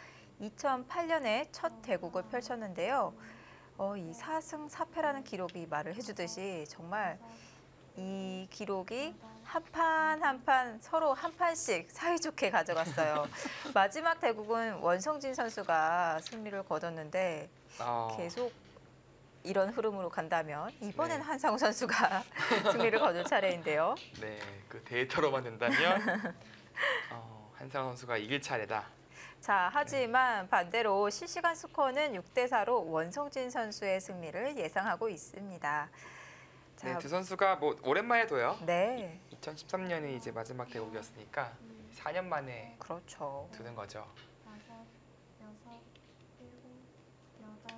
2008년에 첫 대국을 펼쳤는데요. 이 4승 4패라는 기록이 말을 해주듯이 정말 이 기록이 한 판 한 판 서로 한 판씩 사이좋게 가져갔어요. 마지막 대국은 원성진 선수가 승리를 거뒀는데 계속 이런 흐름으로 간다면 이번엔 네. 한상우 선수가 승리를 거둘 차례인데요. 네, 그 데이터로만 된다면 한상훈 선수가 이길 차례다. 자, 하지만 반대로 실시간 스코어는 6대4로 원성진 선수의 승리를 예상하고 있습니다. 자, 네, 두 선수가 뭐 오랜만에도요. 네, 2013년이 이제 마지막 대국이었으니까 4년 만에 그렇죠. 두는 거죠. 다섯, 여섯, 일곱, 여덟.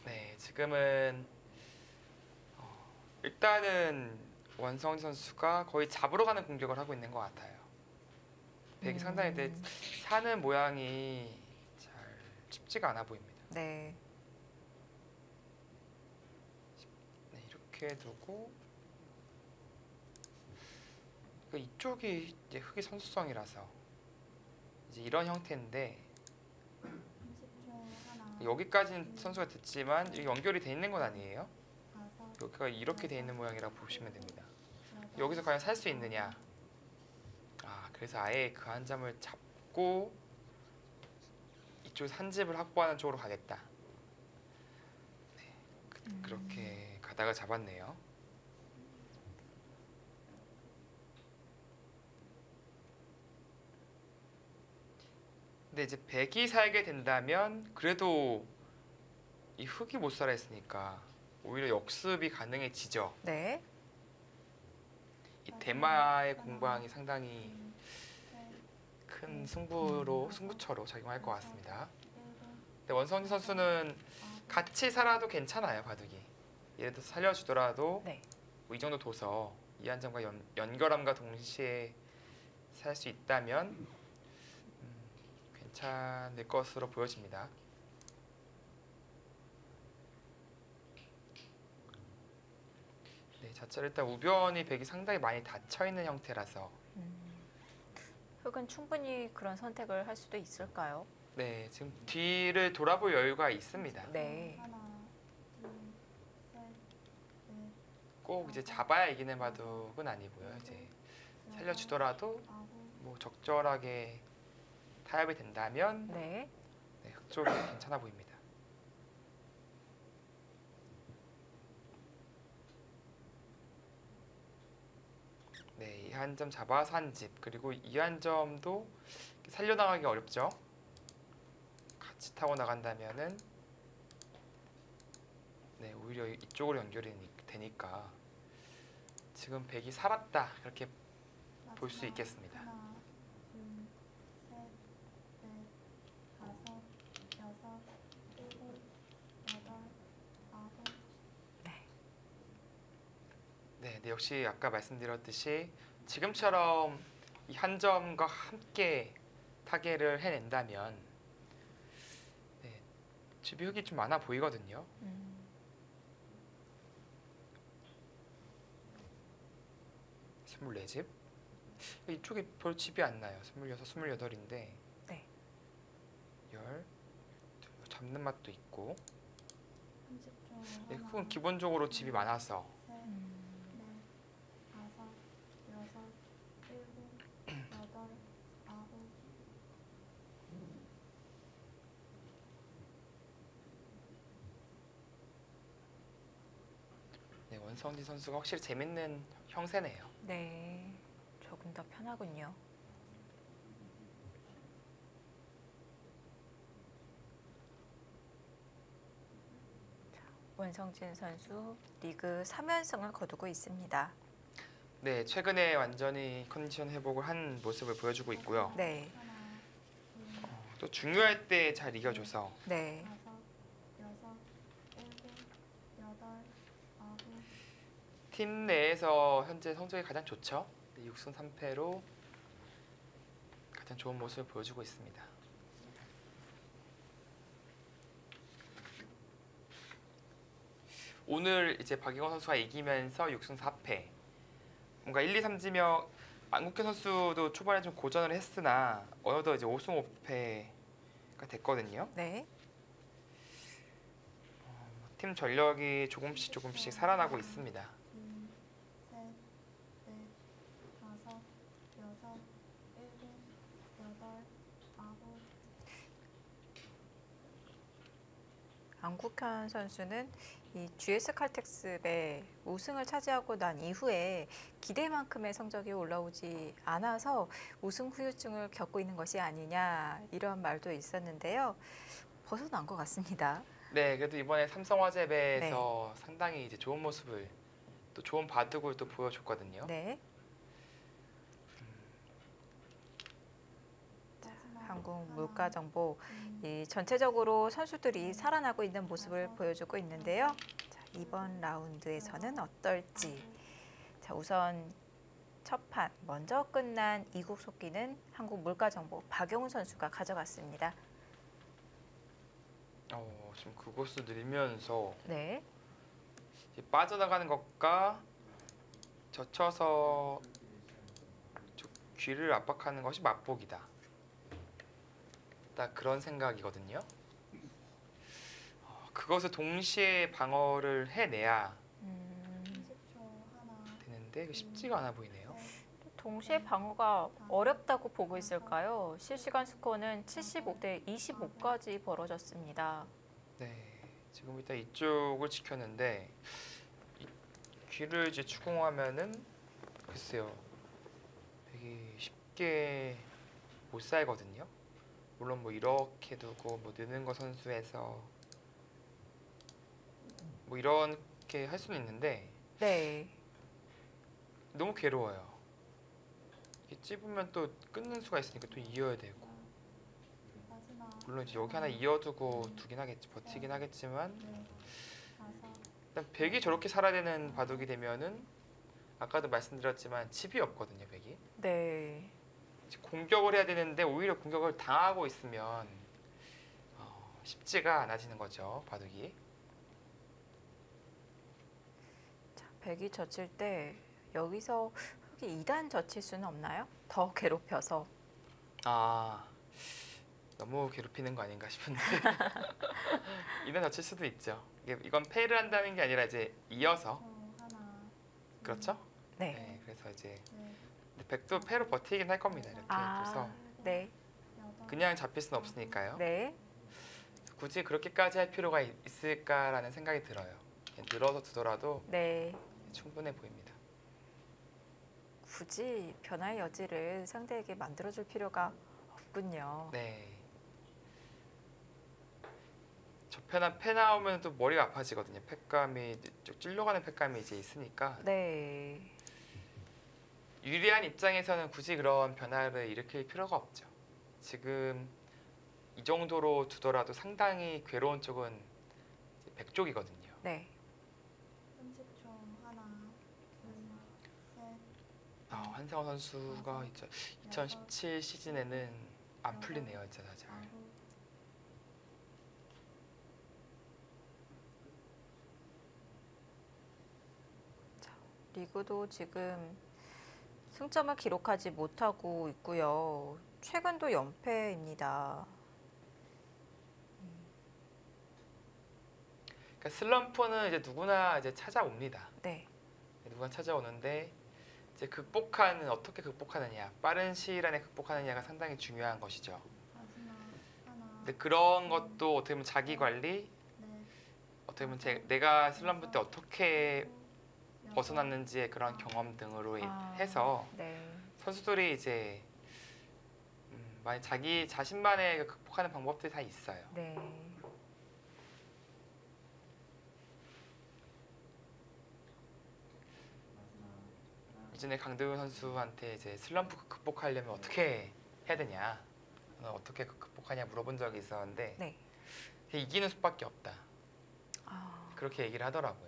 네, 지금은 일단은 원성훈 선수가 거의 잡으러 가는 공격을 하고 있는 것 같아요. 백이 상당히 근데 사는 모양이 잘 쉽지가 않아 보입니다. 네, 네, 이렇게 두고 이쪽이 이제 흙의 선수성이라서 이제 이런 형태인데 30초 하나. 여기까지는 선수가 됐지만 여기 연결이 돼 있는 건 아니에요. 다섯, 여기가 이렇게 돼 있는 모양이라고 보시면 됩니다. 여덟, 여기서 과연 살 수 있느냐? 그래서 아예 그 한 점을 잡고 이쪽 한 집을 확보하는 쪽으로 가겠다. 네, 그렇게 가다가 잡았네요. 근데 이제 백이 살게 된다면 그래도 이 흙이 못 살아 있으니까 오히려 역습이 가능해지죠. 네, 이 대마의 공방이 상당히 큰 승부처로 작용할 것 같습니다. 근데 원성진 선수는 같이 살아도 괜찮아요, 바둑이. 예를 들어서 살려주더라도 네. 뭐이 정도 둬서 이 한 점과 연결함과 동시에 살 수 있다면 괜찮을 것으로 보여집니다. 네, 자체로 일단 우변이 백이 상당히 많이 닫혀 있는 형태라서 흙은 충분히 그런 선택을 할 수도 있을까요? 네, 지금 뒤를 돌아볼 여유가 있습니다. 네, 하나, 둘, 꼭 이제 잡아야 이기는 바둑은 아니고요. 이제 살려주더라도 뭐 적절하게 타협이 된다면 네. 네, 흑쪽이 괜찮아 보입니다. 네, 이 한 점 잡아서 한 집, 그리고 이 한 점도 살려나가기 어렵죠. 같이 타고 나간다면은 네, 오히려 이쪽으로 연결이 되니까 지금 백이 살았다 그렇게 볼 수 있겠습니다. 하나, 둘, 셋, 넷, 다섯, 여섯, 일곱, 여덟, 아홉. 네, 네, 역시 아까 말씀드렸듯이 지금처럼 이 한 점과 함께 타개를 해낸다면 네, 집이 흙이 좀 많아 보이거든요. 24집? 이쪽에 별 집이 안 나요. 26, 28인데 네. 10, 잡는 맛도 있고 30초. 네, 흙은 기본적으로 집이 많아서 셋, 넷, 다섯, 여섯, 일곱, 여덟, 아홉. 네, 원성진 선수가 확실히 재밌는 형세네요. 네. 조금 더 편하군요. 자, 원성진 선수 리그 3연승을 거두고 있습니다. 네, 최근에 완전히 컨디션 회복을 한 모습을 보여주고 있고요. 네. 하나, 둘, 또 중요할 때 잘 이겨줘서 네. 다섯, 여섯, 일곱, 여덟, 아홉. 팀 내에서 현재 성적이 가장 좋죠. 6승 3패로 가장 좋은 모습을 보여주고 있습니다. 오늘 이제 박영호 선수가 이기면서 6승 4패. 뭔가 1, 2, 3지명 안국현 선수도 초반에 좀 고전을 했으나 어느덧 이제 5승 5패가 됐거든요. 네. 팀 전력이 조금씩 살아나고 있습니다. 둘, 셋, 넷, 다섯, 여섯, 일곱, 여덟, 아홉. 안국현 선수는 이 GS 칼텍스의 우승을 차지하고 난 이후에 기대만큼의 성적이 올라오지 않아서 우승 후유증을 겪고 있는 것이 아니냐 이런 말도 있었는데요. 벗어난 것 같습니다. 네, 그래도 이번에 삼성화재배에서 상당히 이제 좋은 모습을 또 좋은 바둑을 또 보여줬거든요. 네. 마지막 한국 하나, 물가정보 둘, 이 전체적으로 선수들이 살아나고 있는 모습을 보여주고 있는데요. 자, 이번 라운드에서는 어떨지. 자, 우선 첫 판 먼저 끝난 이국 속기는 한국 물가정보 박용훈 선수가 가져갔습니다. 지금 그곳을 늘면서 네. 이제 빠져나가는 것과 젖혀서 귀를 압박하는 것이 맛보기다. 딱 그런 생각이거든요. 그것을 동시에 방어를 해내야 30초. 하나, 되는데 이거 쉽지가 않아 보이네요. 셋, 동시에 방어가 어렵다고 보고 있을까요? 실시간 스코어는 75대 25까지 벌어졌습니다. 네, 지금 일단 이쪽을 지켰는데 이 귀를 이제 추궁하면은 글쎄요, 되게 쉽게 못 살거든요. 물론 뭐 이렇게 두고 뭐 느는 거 선수에서 뭐 이렇게 할 수는 있는데 네. 너무 괴로워요. 이렇게 찝으면 또 끊는 수가 있으니까 또 이어야 되고, 마지막 물론 이제 여기 하나 이어두고 두긴 하겠지, 버티긴 하겠지만 넷, 다섯, 일단 백이 저렇게 살아야 되는 바둑이 되면은 아까도 말씀드렸지만 칩이 없거든요, 백이. 네. 이제 공격을 해야 되는데 오히려 공격을 당하고 있으면 쉽지가 않아지는 거죠, 바둑이. 자, 백이 젖힐 때 여기서 흙이 2단 젖힐 수는 없나요? 더 괴롭혀서. 너무 괴롭히는 거 아닌가 싶은데 이는 젖힐 수도 있죠. 이건 패를 한다는 게 아니라 이제 이어서 10초. 하나, 그렇죠? 네. 네, 그래서 이제 넷, 근데 백도 패로 버티긴 할 겁니다. 이렇게 아, 그래서 네. 여덟, 그냥 잡힐 수는 없으니까요. 네. 굳이 그렇게까지 할 필요가 있을까라는 생각이 들어요. 그냥 늘어서 두더라도 네. 충분해 보입니다. 굳이 변화의 여지를 상대에게 만들어줄 필요가 없군요. 네. 저편한 패 나오면 또 머리가 아파지거든요. 팩감이 쭉 찔러가는 팩감이 이제 있으니까 네. 유리한 입장에서는 굳이 그런 변화를 일으킬 필요가 없죠. 지금 이 정도로 두더라도 상당히 괴로운 쪽은 이제 백쪽이거든요. 네. 30초. 하나, 둘, 셋, 한상원 선수가 2017 시즌에는 안 풀리네요, 진짜 잘. 아홉, 리그도 지금 승점을 기록하지 못하고 있고요. 최근도 연패입니다. 그러니까 슬럼프는 이제 누구나 이제 찾아옵니다. 네. 누가 찾아오는데 이제 극복하는 어떻게 극복하느냐, 빠른 시일 안에 극복하느냐가 상당히 중요한 것이죠. 마지막. 하나, 근데 그런 것도 어떻게 보면 자기 관리, 넷, 어떻게 보면 내가 슬럼프 때 어떻게 여덟, 벗어났는지의 그런 경험 등으로 아, 해서 네. 선수들이 이제 많이 자기 자신만의 그 극복하는 방법들이 다 있어요. 네. 마지막 하나, 이전에 강등훈 선수한테 이제 슬럼프 극복하려면 어떻게 해야 되냐, 너는 어떻게 극복하냐 물어본 적이 있었는데 네. 이기는 수밖에 없다. 아, 그렇게 얘기를 하더라고요.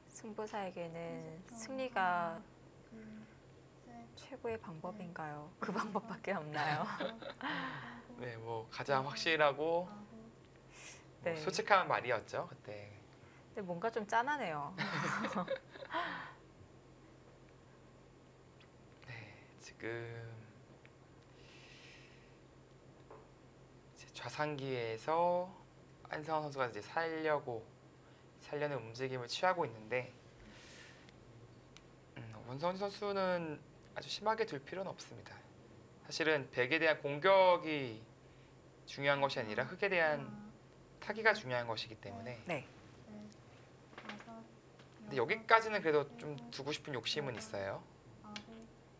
승부사에게는 30초. 승리가 둘, 셋, 최고의 방법인가요? 그 방법밖에 없나요? 일곱, 네, 뭐 가장 확실하고 아홉, 네. 솔직한 말이었죠 그때. 근데 뭔가 좀 짠하네요. 네, 지금 이제 좌상기에서 안상원 선수가 이제 살려는 움직임을 취하고 있는데 원선 선수는 아주 심하게 둘 필요는 없습니다. 사실은 백에 대한 공격이 중요한 것이 아니라 흑에 대한 하나, 타기가 중요한 것이기 때문에 네. 넷, 다섯, 근데 여섯, 여기까지는 그래도 좀 두고 싶은 욕심은 있어요.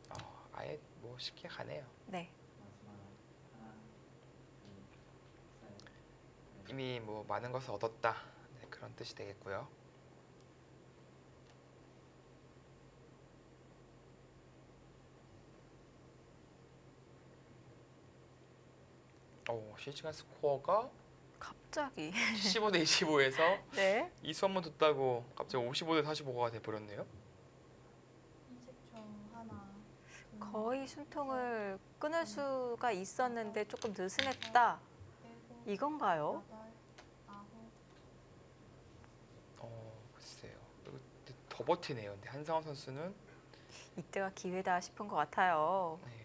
아홉, 아예 뭐 쉽게 가네요. 네. 마지막 하나, 둘, 셋, 넷. 이미 뭐 많은 것을 얻었다, 네, 그런 뜻이 되겠고요. 실시간 스코어가 갑자기. 75대 25에서 네. 이수 한 번 뒀다고 갑자기 55대 45가 돼버렸네요. 30초. 하나, 둘, 거의 순통을 끊을 수가 있었는데 조금 느슨했다. 일곱, 이건가요? 여덟, 아홉, 글쎄요. 이거 더 버티네요. 근데 한상원 선수는 이때가 기회다 싶은 것 같아요. 네.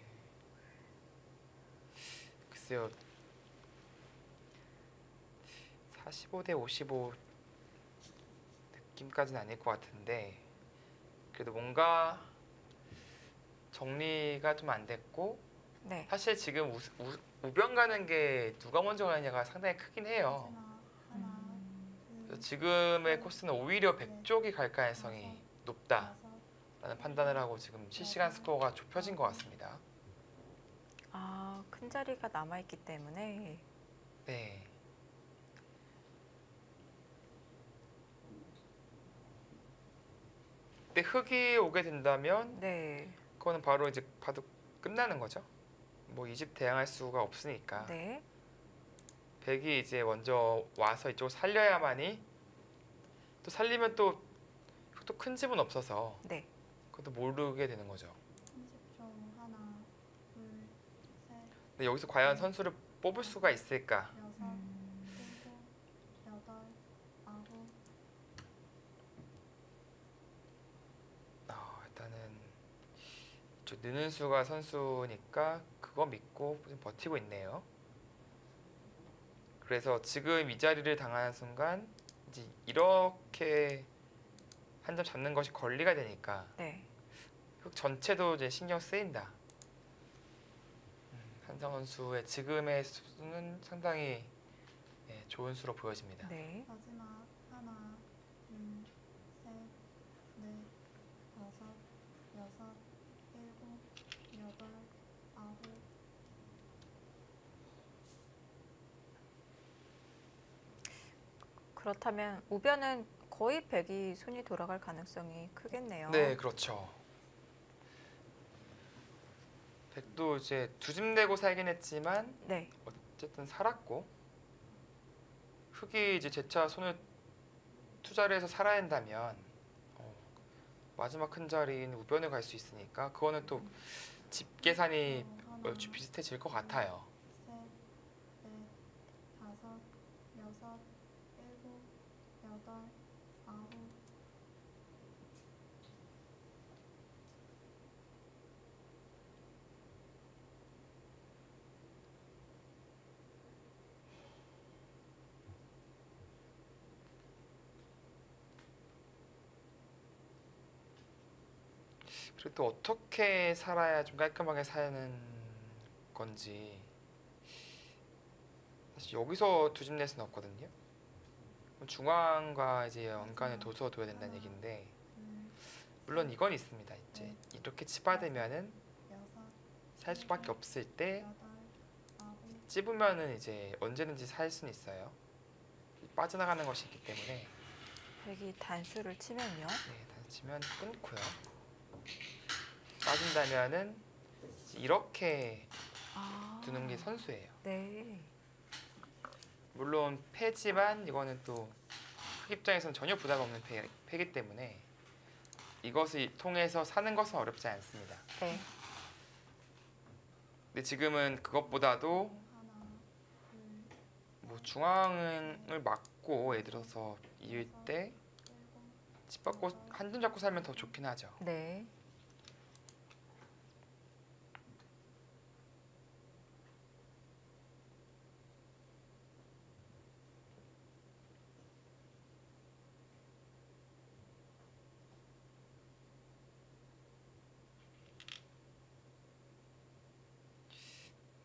글쎄요. 45대 55 느낌까지는 아닐 것 같은데 그래도 뭔가 정리가 좀 안 됐고 네. 사실 지금 우변 가는 게 누가 먼저 가느냐가 상당히 크긴 해요. 마지막. 하나, 그래서 둘, 지금의 코스는 오히려 백쪽이 갈 가능성이 높다라는 다섯, 판단을 하고 지금 실시간 스코어가 좁혀진 것 같습니다. 아, 큰 자리가 남아있기 때문에. 네. 근데 흑이 오게 된다면 네. 그거는 바로 이제 바둑 끝나는 거죠. 뭐 이 집 대항할 수가 없으니까. 네. 백이 이제 먼저 와서 이쪽을 살려야만이 또 살리면 또 큰 집은 없어서 네. 그것도 모르게 되는 거죠. 30초. 하나, 둘, 셋, 근데 여기서 과연 선수를 뽑을 수가 있을까? 여섯, 일곱, 여덟, 아홉, 일단은 좀 느는 수가 선수니까 그거 믿고 좀 버티고 있네요. 그래서 지금 이 자리를 당하는 순간 이제 이렇게 한 점 잡는 것이 권리가 되니까 네. 흙 전체도 이제 신경 쓰인다. 한성 선수의 지금의 수는 상당히 좋은 수로 보여집니다. 네. 마지막 하나, 둘, 셋, 넷, 다섯, 여섯, 일곱, 여덟, 아홉. 그렇다면 우변은 거의 100이 손이 돌아갈 가능성이 크겠네요. 네, 그렇죠. 백도 이제 두 집 내고 살긴 했지만 네. 어쨌든 살았고 흙이 이제 재차 손을 투자를 해서 살아야 한다면 마지막 큰 자리인 우변을 갈 수 있으니까 그거는 또 집 계산이 하나, 얼추 비슷해질 것 같아요. 셋, 넷, 다섯, 여섯, 일곱, 여덟, 아홉. 그리고 또 어떻게 살아야 좀 깔끔하게 사는 건지 사실 여기서 두 집 낼 수는 없거든요. 중앙과 이제 연간을 둬서 둬야 된다는 얘기인데 둘, 물론 이건 있습니다. 이제 이렇게 치받으면은 여섯, 살 수밖에 없을 때 여덟, 아홉. 찝으면은 이제 언제든지 살 수는 있어요. 빠져나가는 것이 있기 때문에 100이 단수를 치면요. 네, 다치면 끊고요. 빠진다면은 이렇게 아. 두는 게 선수예요. 네. 물론 패지만 이거는 또 흑 입장에서는 전혀 부담 없는 패기 때문에 이것을 통해서 사는 것은 어렵지 않습니다. 네. 근데 지금은 그것보다도 하나, 둘, 뭐 중앙을 막고 예를 들어서 이을 때 일곱, 집 받고 한 점 잡고 살면 더 좋긴 하죠. 네.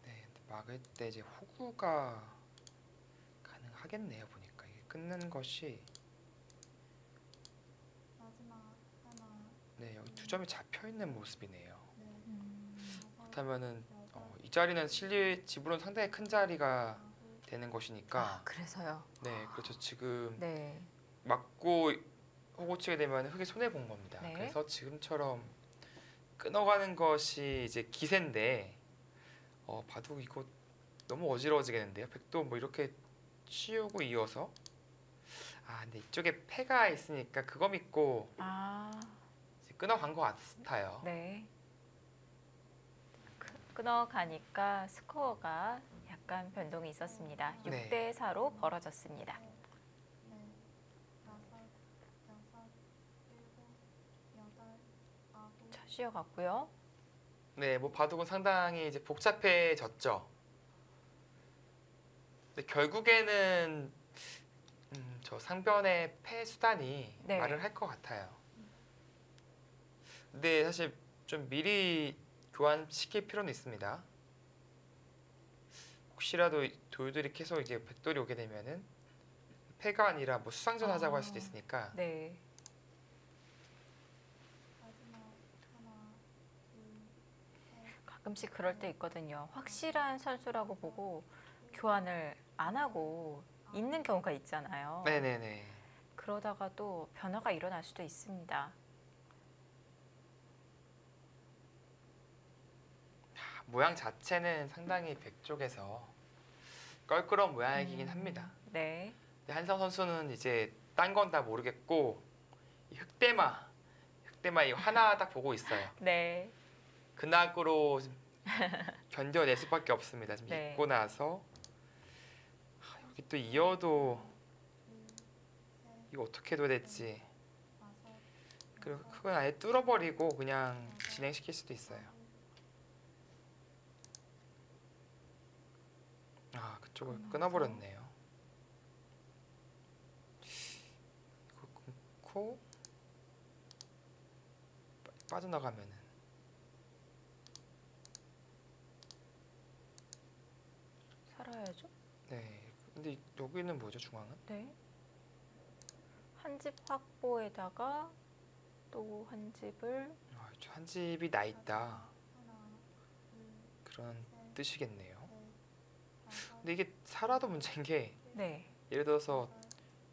네, 막을 때 이제 호구가 가능하겠네요. 보니까 이게 끊는 것이 마지막 하나, 네 여기 두 점이 잡혀 있는 모습이네요. 넷, 다섯, 그렇다면은 여섯, 이 자리는 실리 집으로는 상당히 큰 자리가 아홉. 되는 아, 것이니까 그래서요. 네 그렇죠. 지금 네. 맞고 호구 치게 되면 흙이 손해 본 겁니다. 네. 그래서 지금처럼 끊어가는 것이 이제 기세인데 바둑 이거 너무 어지러워지겠는데요. 백도 뭐 이렇게 치우고 이어서 근데 이쪽에 패가 있으니까 그거 믿고 아. 이제 끊어간 것 같아요. 네. 끊어가니까 스코어가 약간 변동이 있었습니다. 네. 6대 4로 벌어졌습니다. 넷, 다섯, 여섯, 일곱, 여덟, 아홉. 자, 쉬어갔고요. 네, 뭐 바둑은 상당히 이제 복잡해졌죠. 근데 결국에는 저 상변의 패 수단이 네. 말을 할 것 같아요. 근데 사실 좀 미리 교환시킬 필요는 있습니다. 혹시라도 돌들이 계속 이제 백돌이 오게 되면은 패가 아니라 뭐 수상전 하자고 할 수도 있으니까 네. 마지막 하나, 둘, 셋, 가끔씩 그럴 때 있거든요. 확실한 선수라고 보고 교환을 안 하고 있는 경우가 있잖아요. 네네네. 그러다가 또 변화가 일어날 수도 있습니다. 모양 자체는 상당히 백 쪽에서 껄끄러운 모양이긴 합니다. 네. 근데 한성 선수는 이제 딴 건 다 모르겠고 이 흑대마 이거 하나 딱 보고 있어요. 네. 근악으로 좀 견뎌낼 수밖에 없습니다. 좀 네. 잊고 나서 여기 또 이어도 둘, 셋, 이거 어떻게 해도 될지 다섯, 그리고 여섯, 그건 아예 뚫어버리고 그냥 진행시킬 수도 있어요. 그쪽을 끊어서. 끊어버렸네요. 이거 끊고 빠져나가면은 살아야죠. 네. 근데 여기는 뭐죠 중앙은? 네. 한 집 확보에다가 또 한 집을 한 집이 나 있다 하나, 둘, 그런 셋, 뜻이겠네요. 넷, 다섯, 근데 이게 살아도 문제인 게 네. 예를 들어서 여덟,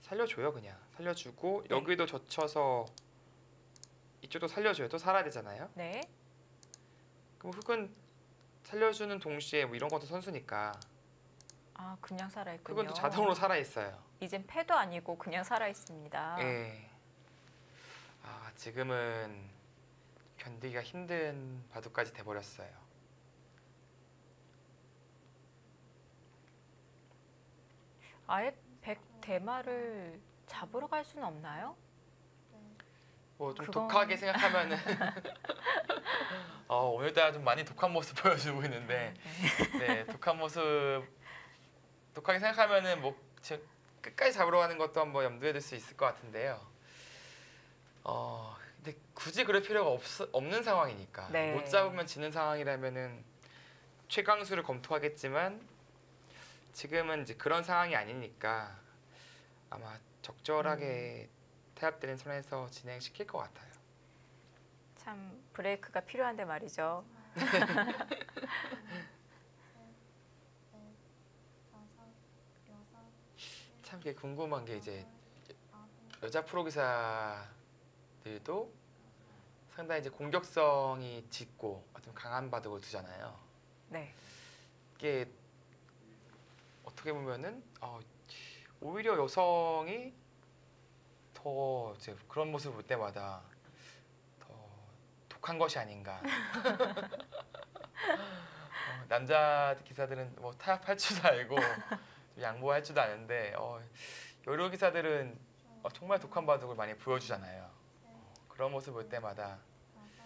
살려줘요 그냥 살려주고 네. 여기도 젖혀서 이쪽도 살려줘요. 또 살아야 되잖아요. 네. 그럼 흙은 살려주는 동시에 뭐 이런 것도 선수니까 아, 그냥 살아 있군요. 흙은 또 자동으로 살아 있어요. 이젠 패도 아니고 그냥 살아 있습니다. 예. 아 지금은 견디기가 힘든 바둑까지 돼버렸어요. 아예 백대마를 잡으러 갈 수는 없나요? 넷, 뭐 좀 그건- 독하게 생각하면은 오늘따라 좀 많이 독한 모습 보여주고 있는데 네 독한 모습 독하게 생각하면은 뭐 끝까지 잡으러 가는 것도 한번 염두에 둘 수 있을 것 같은데요. 근데 굳이 그럴 필요가 없는 상황이니까 네. 못 잡으면 지는 상황이라면은 최강수를 검토하겠지만 지금은 이제 그런 상황이 아니니까 아마 적절하게 태압되는 선에서 진행시킬 것 같아요. 참 브레이크가 필요한데 말이죠. 넷, 다섯, 여섯, 참 이게 궁금한 게 이제 아홉, 여자 프로 기사들도 상당히 이제 공격성이 짙고 좀 강한 바둑을 두잖아요. 네. 이게 어떻게 보면은 오히려 여성이 더 이제 그런 모습을 볼 때마다 더 독한 것이 아닌가. 남자 기사들은 뭐 타협할 줄도 알고 좀 양보할 줄도 아는데 여러 기사들은 정말 독한 바둑을 많이 보여주잖아요. 그런 모습 볼 때마다 다섯,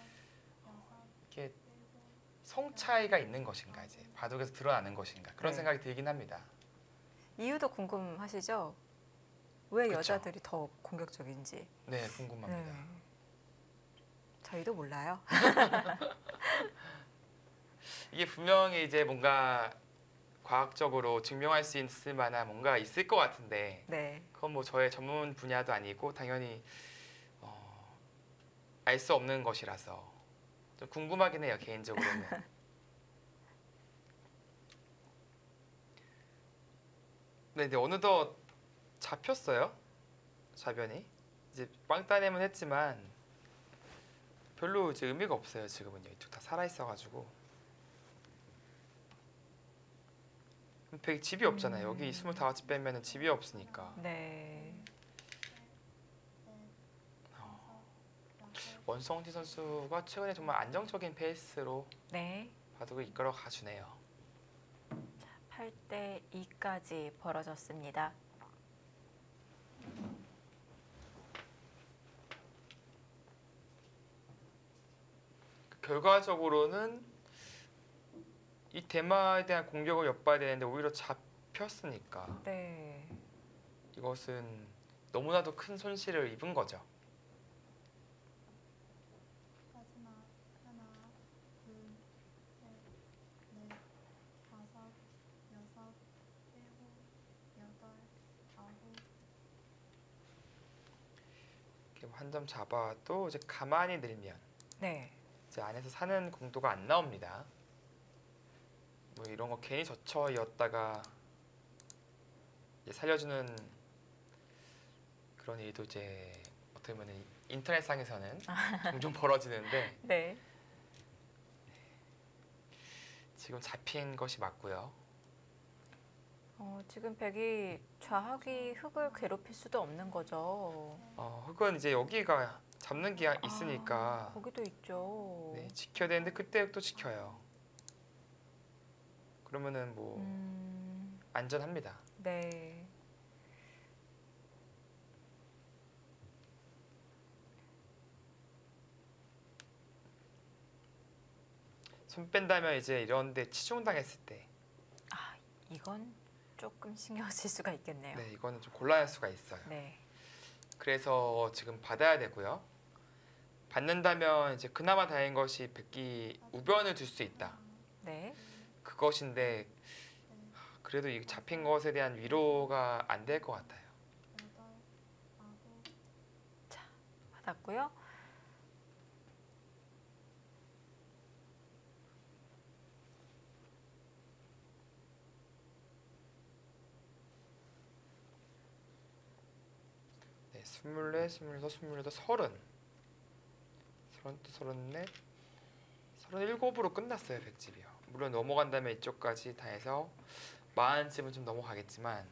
여섯, 이게 일곱, 성 차이가 있는 것인가 이제 바둑에서 드러나는 것인가 그런 네. 생각이 들긴 합니다. 이유도 궁금하시죠? 왜 그쵸. 여자들이 더 공격적인지. 네, 궁금합니다. 네. 저희도 몰라요. 이게 분명히 이제 뭔가 과학적으로 증명할 수 있을 만한 뭔가 있을 것 같은데 네. 그건 뭐 저의 전문 분야도 아니고 당연히 알 수 없는 것이라서 좀 궁금하긴 해요 개인적으로는. 네, 근데 어느덧 잡혔어요 좌변이. 이제 빵 따내면 했지만 별로 이제 의미가 없어요 지금은요. 이쪽 다 살아 있어가지고. 집이 없잖아요. 여기 25집 빼면은 집이 없으니까. 네. 원성지 선수가 최근에 정말 안정적인 페이스로 네. 바둑을 이끌어 가주네요. 8대 2까지 벌어졌습니다. 결과적으로는 이 대마에 대한 공격을 엿봐야 되는데 오히려 잡혔으니까 네. 이것은 너무나도 큰 손실을 입은 거죠. 마지막 하나, 둘, 셋, 넷, 다섯, 여섯, 일곱, 여덟, 아홉, 이렇게 한 점 잡아도 이제 가만히 늘면 네. 이제 안에서 사는 공도가 안 나옵니다. 뭐 이런 거 괜히 젖혀이었다가 이제 살려주는 그런 일도 이제 어떻게 보면 인터넷상에서는 종종 벌어지는데 네. 지금 잡힌 것이 맞고요. 지금 백이 좌학이 흙을 괴롭힐 수도 없는 거죠. 흙은 이제 여기가 잡는 게 있으니까 거기도 있죠. 네, 지켜야 되는데 그때 또 지켜요. 그러면은 뭐 안전합니다. 네. 손 뺀다면 이제 이런데 치중당했을 때, 이건 조금 신경 쓸 수가 있겠네요. 네 이거는 좀 곤란할 수가 있어요. 네. 그래서 지금 받아야 되고요. 받는다면 이제 그나마 다행인 것이 백기 우변을 둘 수 있다. 네. 그것인데 그래도 이 잡힌 것에 대한 위로가 안 될 것 같아요. 받았고요. 네, 24, 26, 28, 30, 32, 34, 37으로 끝났어요. 100집이요. 물론 넘어간다면 이쪽까지 다 해서 40집은 좀 넘어가겠지만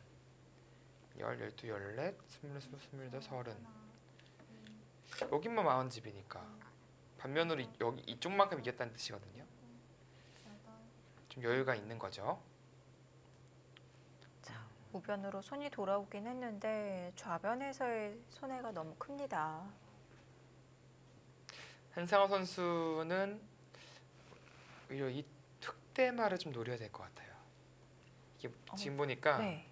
10, 12, 14, 26, 28, 30 여기만 40집이니까 반면으로 여기 이쪽만큼 이겼다는 뜻이거든요. 좀 여유가 있는 거죠. 우변으로 손이 돌아오긴 했는데 좌변에서의 손해가 너무 큽니다. 한상호 선수는 오히려 이 득대마를 좀 노려야 될 것 같아요. 이게 지금 보니까 네.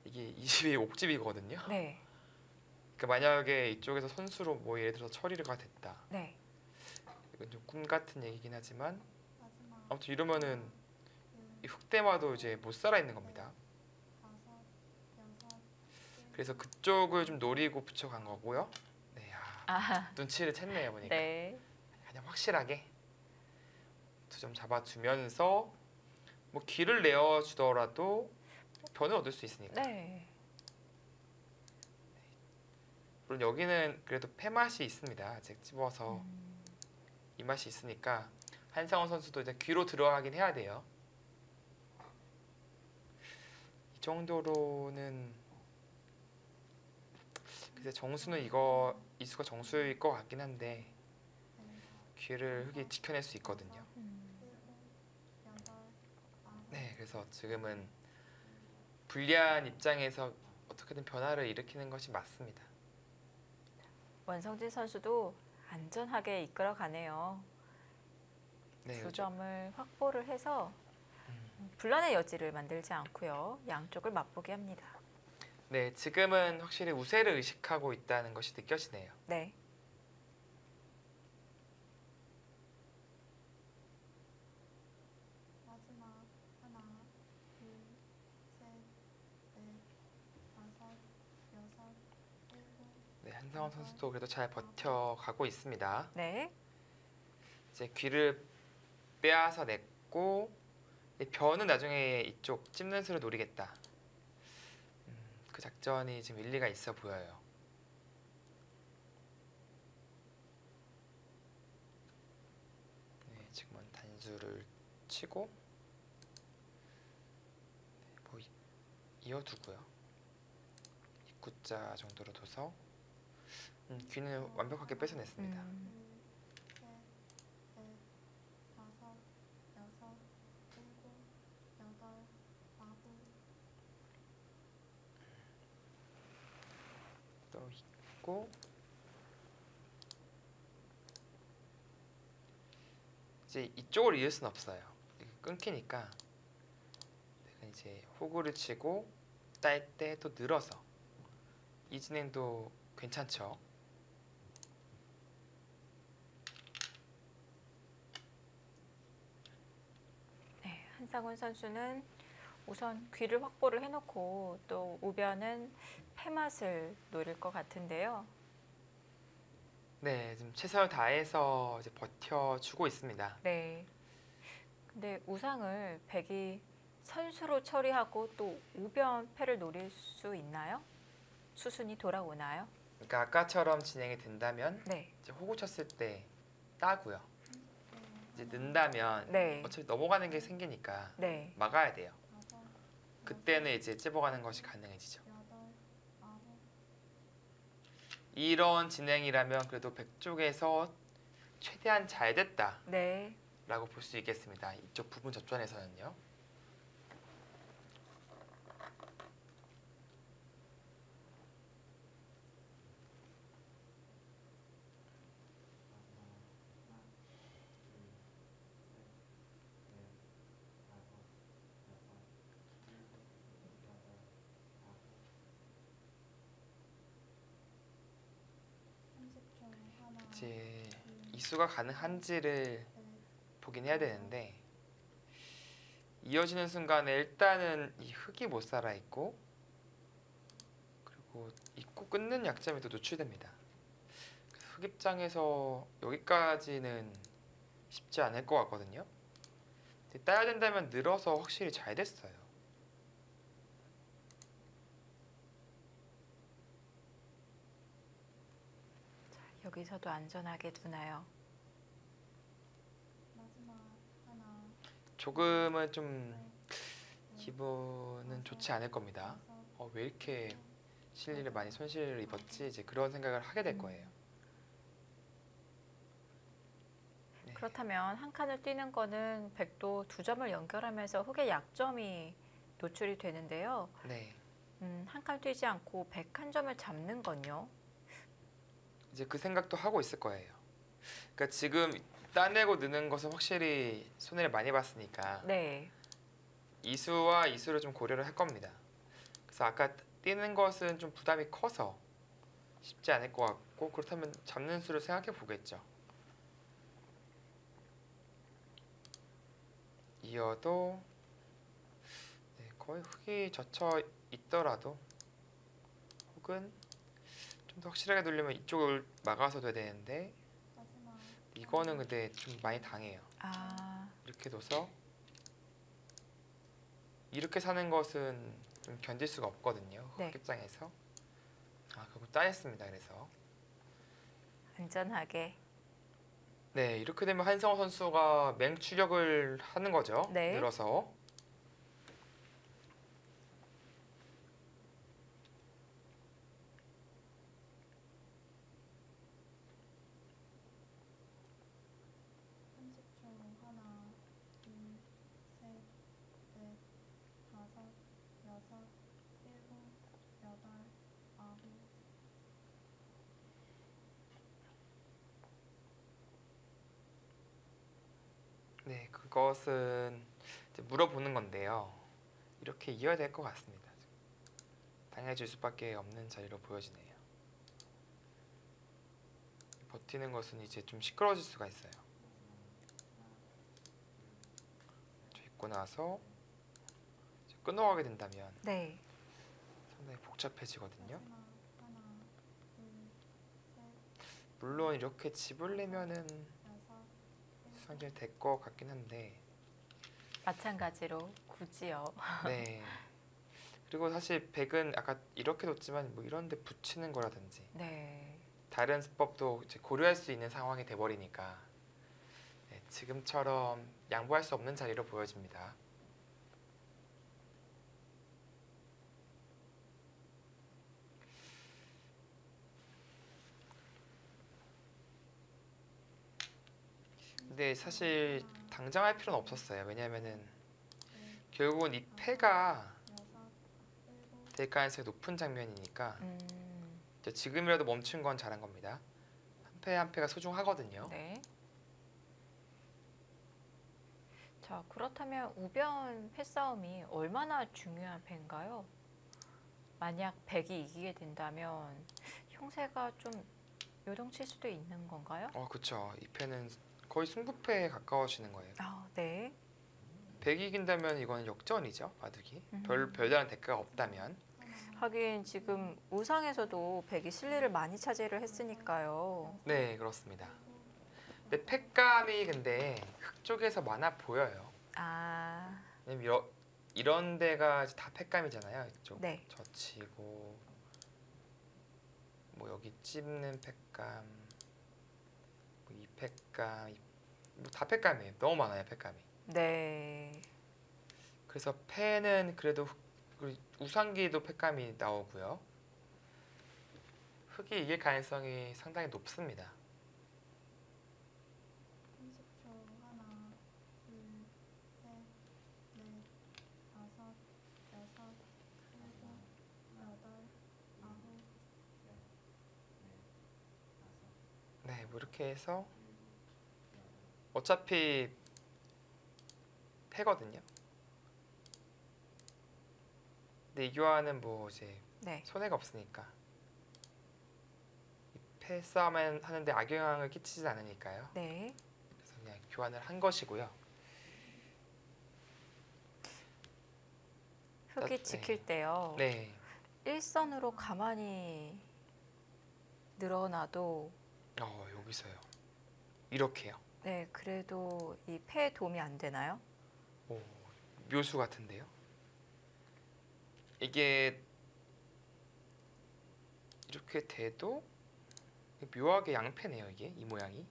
이게 20이 옥집이거든요. 네. 그러니까 만약에 이쪽에서 선수로 뭐 예를 들어서 처리가 됐다. 네. 이건 좀 꿈 같은 얘기긴 하지만 아무튼 이러면은 이 흑대마도 이제 못 살아 있는 겁니다. 그래서 그쪽을 좀 노리고 붙여간 거고요. 네, 눈치를 챘네요 보니까. 네. 그냥 확실하게 2점 잡아주면서 뭐 기를 내어주더라도 변을 얻을 수 있으니까. 네. 물론 여기는 그래도 패맛이 있습니다. 아직 집어서 이 맛이 있으니까 한상원 선수도 이제 귀로 들어가긴 해야 돼요. 이 정도로는 글쎄 정수는 이수가 정수일 것 같긴 한데 귀를 흙이 지켜낼 수 있거든요. 네, 그래서 지금은 불리한 입장에서 어떻게든 변화를 일으키는 것이 맞습니다. 원성진 선수도 안전하게 이끌어가네요. 네, 두 점을 확보를 해서 분란의 여지를 만들지 않고요. 양쪽을 맛보게 합니다. 네, 지금은 확실히 우세를 의식하고 있다는 것이 느껴지네요. 네. 마지막 하나, 둘, 셋, 넷, 다섯, 여섯, 일곱. 네, 한상원 선수도 그래도 잘 버텨가고 있습니다. 네. 이제 귀를 빼앗아 냈고 변은 나중에 이쪽 찝는 수를 노리겠다. 그 작전이 지금 일리가 있어 보여요. 네, 지금은 단수를 치고 네, 뭐 이어두고요. 입구자 정도로 둬서 귀는 완벽하게 뺏어냈습니다. 둘, 셋, 넷, 다섯, 여섯, 일곱, 여덟, 아홉. 또 있고 이제 이쪽을 이을 순 없어요. 끊기니까 내가 이제 호구를 치고 딸 때 또 늘어서 이 진행도 괜찮죠. 네. 한상훈 선수는 우선 귀를 확보를 해놓고 또 우변은 패맛을 노릴 것 같은데요. 네, 지금 최선을 다해서 이제 버텨주고 있습니다. 네. 근데 우상을 백이 선수로 처리하고 또 우변 패를 노릴 수 있나요? 수순이 돌아오나요? 그러니까 아까처럼 진행이 된다면 네. 이제 호구 쳤을 때 따고요. 이제 는다면 네. 어차피 넘어가는 게 생기니까 네. 막아야 돼요. 다섯, 그때는 이제 찝어가는 것이 가능해지죠. 여덟, 아홉. 이런 진행이라면 그래도 백 쪽에서 최대한 잘 됐다라고 네. 볼 수 있겠습니다. 이쪽 부분 접전에서는요. 삼십 초 이제 이수가 가능한지를 보긴 해야 되는데 이어지는 순간에 일단은 이 흙이 못 살아 있고 그리고 입고 끊는 약점이 또 노출됩니다. 그래서 흙 입장에서 여기까지는 쉽지 않을 것 같거든요. 근데 따야 된다면 늘어서 확실히 잘 됐어요. 여기서도 안전하게 두나요? 마지막 하나, 조금은 좀 셋, 기분은 좋지 않을 겁니다. 다섯, 왜 이렇게 실리를 많이 손실을 입었지? 이제 그런 생각을 하게 될 거예요. 네. 그렇다면 한 칸을 뛰는 거는 백도 두 점을 연결하면서 흙의 약점이 노출이 되는데요. 네. 한 칸 뛰지 않고 백 한 점을 잡는 건요? 이제 그 생각도 하고 있을 거예요. 그러니까 지금 따내고 느는 것은 확실히 손해를 많이 봤으니까 네. 이수와 이수를 좀 고려를 할 겁니다. 그래서 아까 뛰는 것은 좀 부담이 커서 쉽지 않을 것 같고 그렇다면 잡는 수를 생각해 보겠죠. 이어도 네, 거의 흙이 젖혀 있더라도 혹은 좀 더 확실하게 돌리면 이쪽을 막아서 돼야 되는데 마지막 이거는 근데 좀 많이 당해요. 아, 이렇게 둬서 이렇게 사는 것은 좀 견딜 수가 없거든요. 네. 흙 입장에서. 결국 따냈습니다. 그래서 안전하게. 네, 이렇게 되면 한성호 선수가 맹추격을 하는 거죠. 네. 늘어서. 삼십 초 하나, 둘, 셋, 넷, 다섯, 여섯, 일곱, 여덟, 아홉. 네, 그것은 이제 물어보는 건데요. 이렇게 이어야 될 것 같습니다. 당해질 수밖에 없는 자리로 보여지네요. 버티는 것은 이제 좀 시끄러워질 수가 있어요. 입고 나서 이제 끊어가게 된다면 네. 상당히 복잡해지거든요. 마지막 하나, 둘, 셋, 물론 이렇게 집을 내면은 여섯, 일곱. 수상이 될 것 같긴 한데 마찬가지로 굳이요. 네. 그리고 사실 백은 아까 이렇게 뒀지만 뭐 이런 데 붙이는 거라든지 네. 다른 수법도 이제 고려할 수 있는 상황이 돼버리니까 네, 지금처럼 양보할 수 없는 자리로 보여집니다. 근데 사실 당장 할 필요는 없었어요. 왜냐면은 결국은 이 패가 여섯, 일곱. 될 가능성이 높은 장면이니까 음, 이제 지금이라도 멈춘 건 잘한 겁니다. 한 패 한 패가 소중하거든요. 네. 자, 그렇다면 우변 패싸움이 얼마나 중요한 패인가요? 만약 백이 이기게 된다면 형세가 좀 요동칠 수도 있는 건가요? 그쵸. 이 패는 거의 승부패에 가까워지는 거예요. 아, 네. 백이 이긴다면 이건 역전이죠. 바둑이. 음. 별다른 대가가 없다면. 하긴 지금 우상에서도 백이 실리를 많이 차지를 했으니까요. 네, 그렇습니다. 근데 팩감이 근데 흑 쪽에서 많아 보여요. 아, 왜냐면 이런 데가 이제 다 팩감이잖아요. 이쪽 네. 젖히고 뭐 여기 찝는 팩감, 뭐 이 팩감, 뭐 다 팩감이에요. 너무 많아요, 팩감이. 네. 그래서 패는 그래도 그리고 우상기도 팩감이 나오고요. 흑이 이길 가능성이 상당히 높습니다. 30초 하나, 둘, 셋, 넷, 다섯, 여섯, 일곱, 여덟, 아홉. 네, 뭐 이렇게 해서 어차피 패거든요. 근데 이 교환은 뭐 이제 네. 손해가 없으니까 이 패싸움 하는데 악영향을 끼치지 않으니까요. 네. 그래서 그냥 교환을 한 것이고요. 흙이 네. 지킬 때요. 네, 일선으로 가만히 늘어나도 여기서요. 이렇게요. 네, 그래도 이 패에 도움이 안 되나요? 오, 묘수 같은데요. 이게 이렇게 돼도 묘하게 양패네요. 이게 이 모양이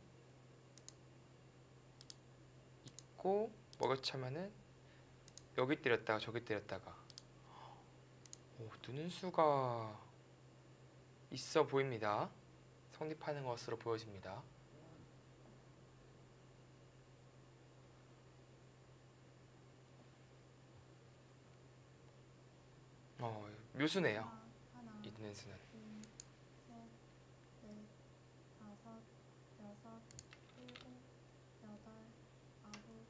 있고 먹여차면은 여기 때렸다가 저기 때렸다가 느는 수가 있어 보입니다. 성립하는 것으로 보여집니다. 묘수네요. 하나, 이 느는 수는. 둘, 셋, 넷, 다섯, 여섯, 일곱, 여덟, 아홉,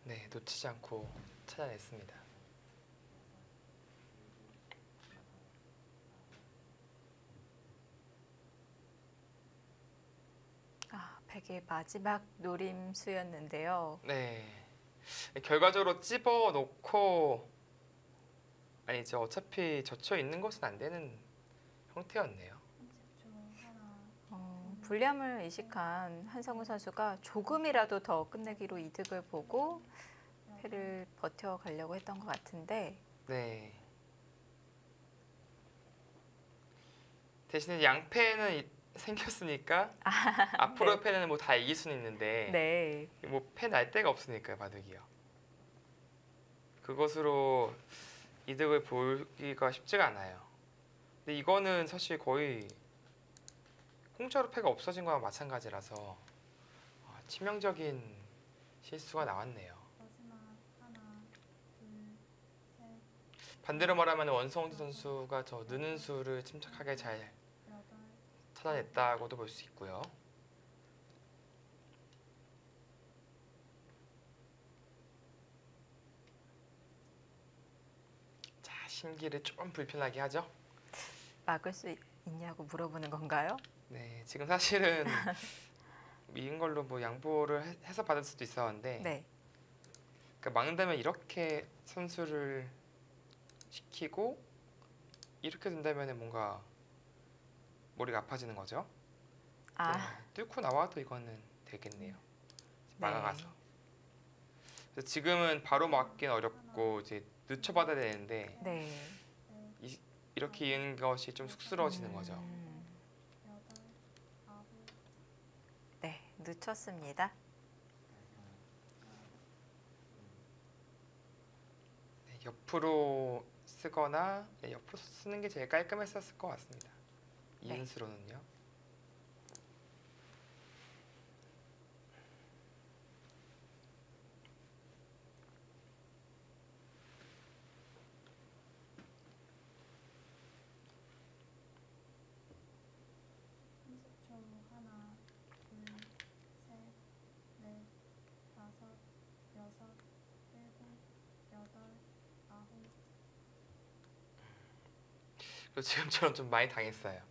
네, 놓치지 않고 찾아냈습니다. 백의 마지막 노림수였는데요. 네, 결과적으로 찝어 놓고 아니죠. 어차피 젖혀 있는 것은 안 되는 형태였네요. 30초. 하나, 불리함을 의식한 한성우 선수가 조금이라도 더 끝내기로 이득을 보고 패를 버텨가려고 했던 것 같은데 네. 대신에 양패는 생겼으니까 앞으로 네. 패는 뭐 다 이길 수는 있는데 네, 뭐 패 날 데가 없으니까요, 바둑이요. 그것으로 이득을 보기가 쉽지가 않아요. 근데 이거는 사실 거의 공짜로 패가 없어진 거랑 마찬가지라서 치명적인 실수가 나왔네요. 마지막. 하나, 둘, 셋, 반대로 말하면 원성지 선수가 저 느는 수를 침착하게 잘 여덟, 찾아냈다고도 볼 수 있고요. 자, 심기를 좀 불편하게 하죠. 막을 수 있냐고 물어보는 건가요? 네, 지금 사실은 이긴 걸로 뭐 양보를 해서 받을 수도 있었는데 네, 그러니까 막는다면 이렇게 선수를 시키고 이렇게 된다면 뭔가 머리가 아파지는 거죠. 아, 네, 뚫고 나와도 이거는 되겠네요. 막아가서. 그래서 지금은 바로 막긴 어렵고 이제 늦춰받아야 되는데 네. 이렇게 이은 것이 좀 쑥스러워지는 거죠. 여덟, 아홉, 네, 늦췄습니다. 네, 옆으로 쓰거나 옆으로 쓰는 게 제일 깔끔했었을 것 같습니다. 네. 이은수로는요. 초. 하나, 둘, 셋, 넷, 다섯, 여섯, 일곱, 여덟, 아홉. 그리고 지금처럼 좀 많이 당했어요.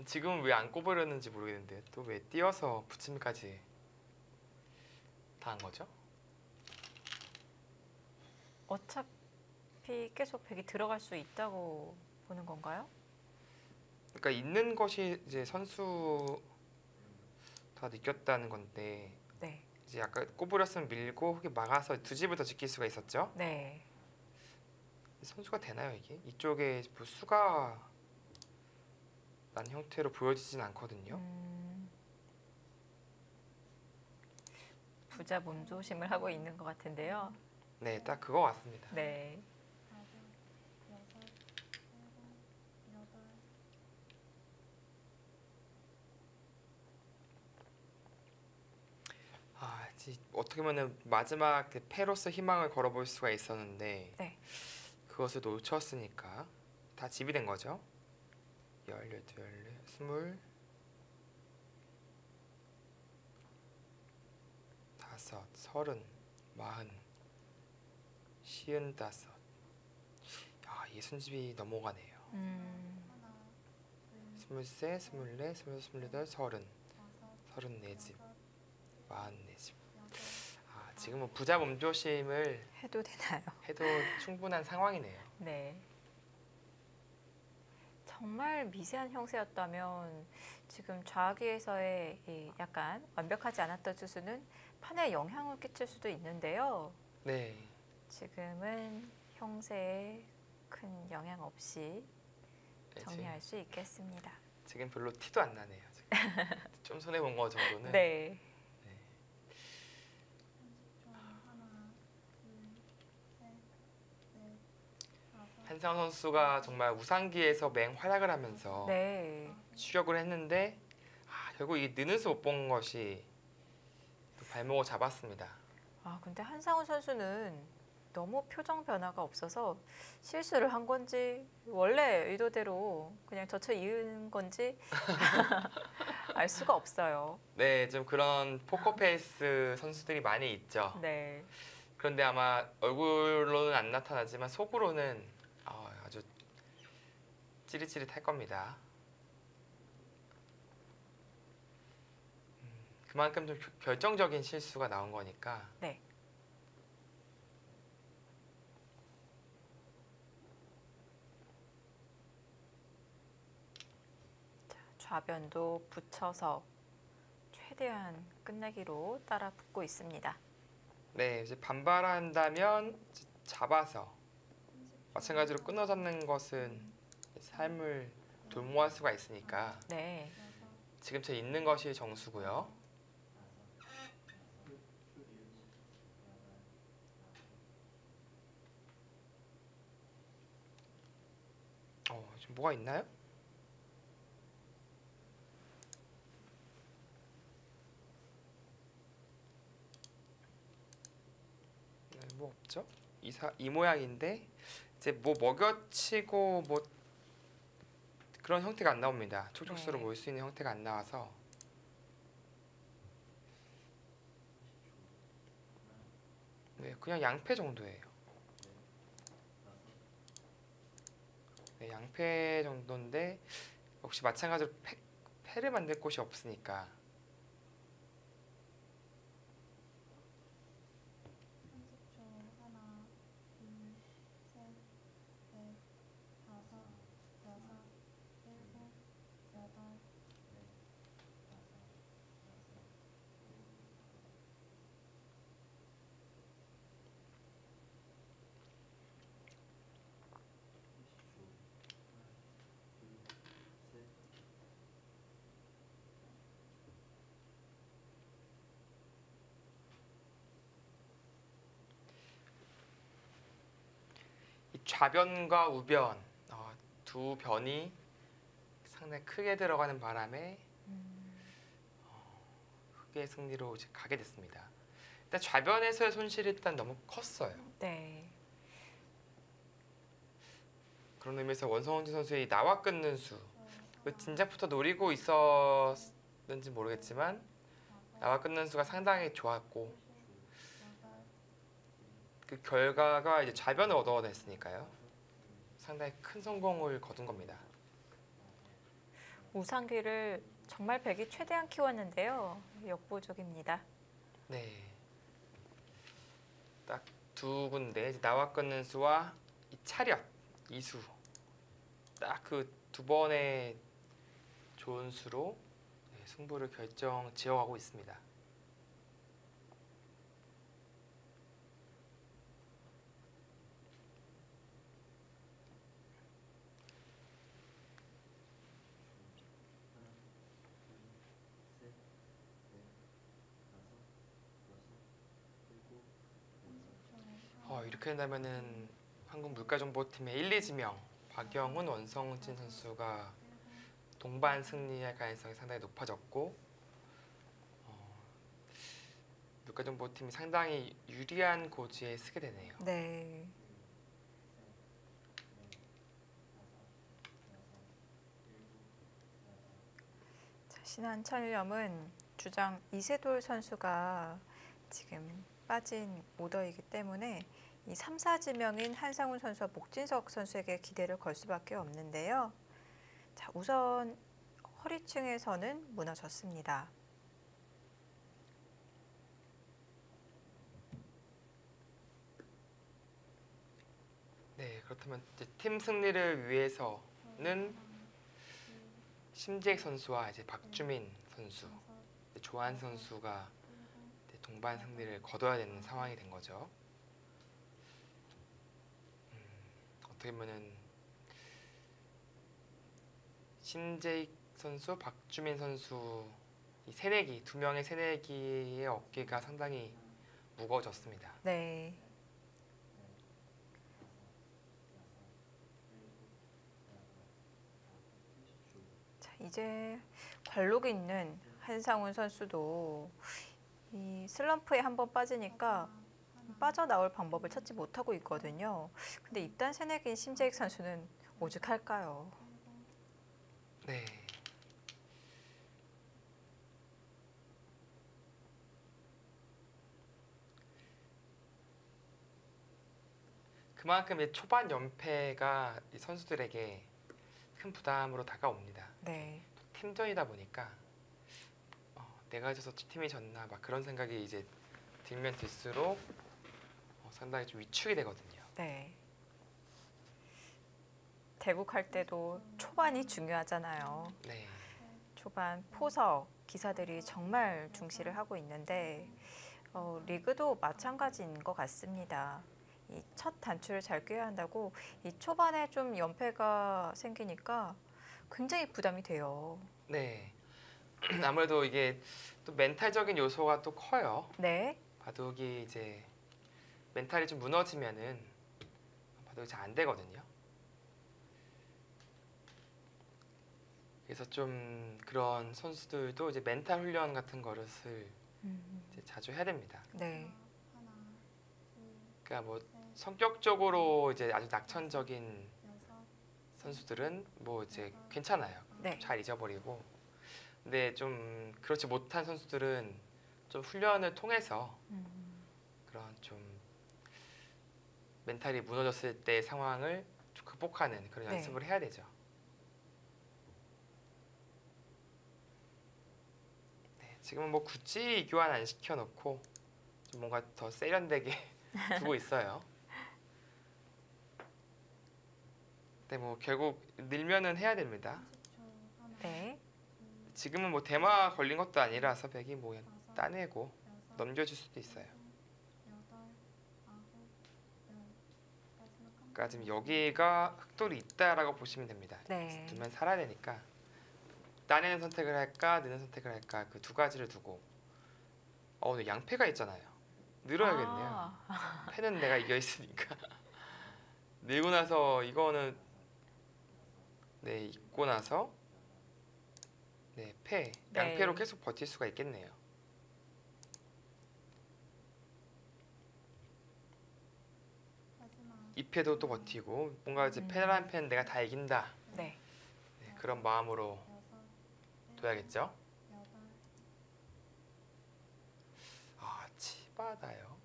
지금은 왜 안 꼽으려는지 모르겠는데 또 왜 띄어서 붙임까지 당한 거죠? 어차피 계속 백이 들어갈 수 있다고 보는 건가요? 그러니까 있는 것이 이제 선수 다 느꼈다는 건데 네, 이제 약간 꼬부렸으면 밀고 흙에 막아서 두 집을 더 지킬 수가 있었죠. 네. 선수가 되나요 이게? 이쪽에 뭐 수가 난 형태로 보여지진 않거든요. 부자 몸조심을 하고 있는 것 같은데요. 네, 딱 그거 같습니다. 네, 다섯, 여섯, 일곱, 여덟. 어떻게 보면 마지막 그 패로서 희망을 걸어볼 수가 있었는데 네. 그것을 놓쳤으니까 다 집이 된 거죠. 18, 20, 25, 30, 40, 50, 55, 이게 순집이 넘어가네요. 하나, 둘, 23, 24, 25, 28, 30, 다섯, 34집, 여섯, 44집. 여덟, 지금은 부자 몸조심을 해도 되나요? 해도 충분한 상황이네요. 네. 정말 미세한 형세였다면 지금 좌악위에서의 이 약간 완벽하지 않았던 투수는 판에 영향을 끼칠 수도 있는데요. 네, 지금은 형세에 큰 영향 없이 네, 정리할 수 있겠습니다. 지금 별로 티도 안 나네요. 지금. 좀 손해 본 거 정도는. 네. 30초 하나, 둘, 셋, 넷, 다섯, 한상원 선수가 정말 우상기에서 맹활약을 하면서 네. 추격을 했는데 결국 이 느는 수 못 본 것이 또 발목을 잡았습니다. 근데 한상우 선수는 너무 표정 변화가 없어서 실수를 한 건지 원래 의도대로 그냥 젖혀 이은 건지 알 수가 없어요. 네, 좀 그런 포커페이스 선수들이 많이 있죠. 네. 그런데 아마 얼굴로는 안 나타나지만 속으로는 아주 찌릿찌릿할 겁니다. 그만큼 좀 결정적인 실수가 나온 거니까. 네. 자, 좌변도 붙여서 최대한 끝내기로 따라 붙고 있습니다. 네, 이제 반발한다면 이제 잡아서 마찬가지로 끊어 잡는 것은 삶을 도모할 수가 있으니까 네. 지금 제 있는 것이 정수고요. 지금 뭐가 있나요? 네, 뭐 없죠? 이 모양인데 이제 뭐 먹여치고 뭐 그런 형태가 안 나옵니다. 촉촉수로 네. 모일 수 있는 형태가 안 나와서 네, 그냥 양패 정도예요. 네, 양패 정도인데 역시 마찬가지로 패를 만들 곳이 없으니까 30초 하나, 둘, 셋, 넷, 다섯, 여섯, 일곱, 여덟, 이 좌변과 우변 두 변이 상당히 크게 들어가는 바람에 흑의 승리로 이제 가게 됐습니다. 일단 좌변에서의 손실이 일단 너무 컸어요. 네. 그런 의미에서 원성훈진 선수의 나와 끊는 수, 그 진작부터 노리고 있었는지 모르겠지만 나와 끊는 수가 상당히 좋았고 그 결과가 이제 좌변을 얻어냈으니까요. 상당히 큰 성공을 거둔 겁니다. 우상귀를 정말 백이 최대한 키웠는데요. 역부족입니다. 네, 딱 두 군데 이제 나와 끊는 수와 이 차렷 이수 딱 그 두 번의 좋은 수로 승부를 결정 지어가고 있습니다. 이렇게 된다면은 한국물가정보팀의 1, 2지명 박영훈, 원성진 선수가 동반 승리할 가능성이 상당히 높아졌고 물가정보팀이 상당히 유리한 고지에 서게 되네요. 네. 자, 신한철염은 주장 이세돌 선수가 지금 빠진 오더이기 때문에 이 3, 4지명인 한상훈 선수와 목진석 선수에게 기대를 걸 수밖에 없는데요. 자, 우선 허리층에서는 무너졌습니다. 네, 그렇다면 이제 팀 승리를 위해서는 심재익 선수와 이제 박주민 선수, 조한 선수가 이제 동반 승리를 거둬야 되는 상황이 된 거죠. 어떻게 보면은 심재익 선수, 박주민 선수 이 새내기 두 명의 새내기의 어깨가 상당히 무거워졌습니다. 네. 자, 이제 관록이 있는 한상훈 선수도 이 슬럼프에 한번 빠지니까 빠져나올 방법을 찾지 못하고 있거든요. 근데 입단 새내기인 심재익 선수는 오죽할까요? 네. 그만큼 이제 초반 연패가 이 선수들에게 큰 부담으로 다가옵니다. 네. 팀전이다 보니까 내가 져서 팀이 졌나 막 그런 생각이 이제 들면 들수록 상당히 좀 위축이 되거든요. 네. 대국할 때도 초반이 중요하잖아요. 네. 초반 포석 기사들이 정말 중시를 하고 있는데 리그도 마찬가지인 것 같습니다. 이 첫 단추를 잘 꿰야 한다고 이 초반에 좀 연패가 생기니까 굉장히 부담이 돼요. 네. 아무래도 이게 또 멘탈적인 요소가 또 커요. 네. 바둑이 이제 멘탈이 좀 무너지면은 바둑이 잘 안 되거든요. 그래서 좀 그런 선수들도 이제 멘탈 훈련 같은 것을 이제 자주 해야 됩니다. 네. 그러니까 뭐 성격적으로 이제 아주 낙천적인 선수들은 뭐 이제 괜찮아요. 네. 잘 잊어버리고. 근데 좀 그렇지 못한 선수들은 좀 훈련을 통해서 그런 좀 멘탈이 무너졌을 때 상황을 좀 극복하는 그런 네. 연습을 해야 되죠. 네, 지금은 뭐 굳이 교환 안 시켜놓고 좀 뭔가 더 세련되게 두고 있어요. 근데 뭐 결국 늘면은 해야 됩니다. 네. 지금은 뭐 대마 걸린 것도 아니라서 백이 뭐 그냥 따내고 넘겨줄 수도 있어요. 그러니까 지금 여기가 흑돌이 있다라고 보시면 됩니다. 네. 두면 살아야 되니까 따내는 선택을 할까 느는 선택을 할까 그 두 가지를 두고 오늘 양패가 있잖아요. 늘어야겠네요. 패는 내가 이겨 있으니까 늘고 나서 이거는 네 있고 나서 네 패 네. 양패로 계속 버틸 수가 있겠네요. 이 패도 또 버티고 뭔가 이제 패란 패는 내가 다 이긴다. 네. 네, 그런 마음으로 둬야겠죠. 아 치바다요.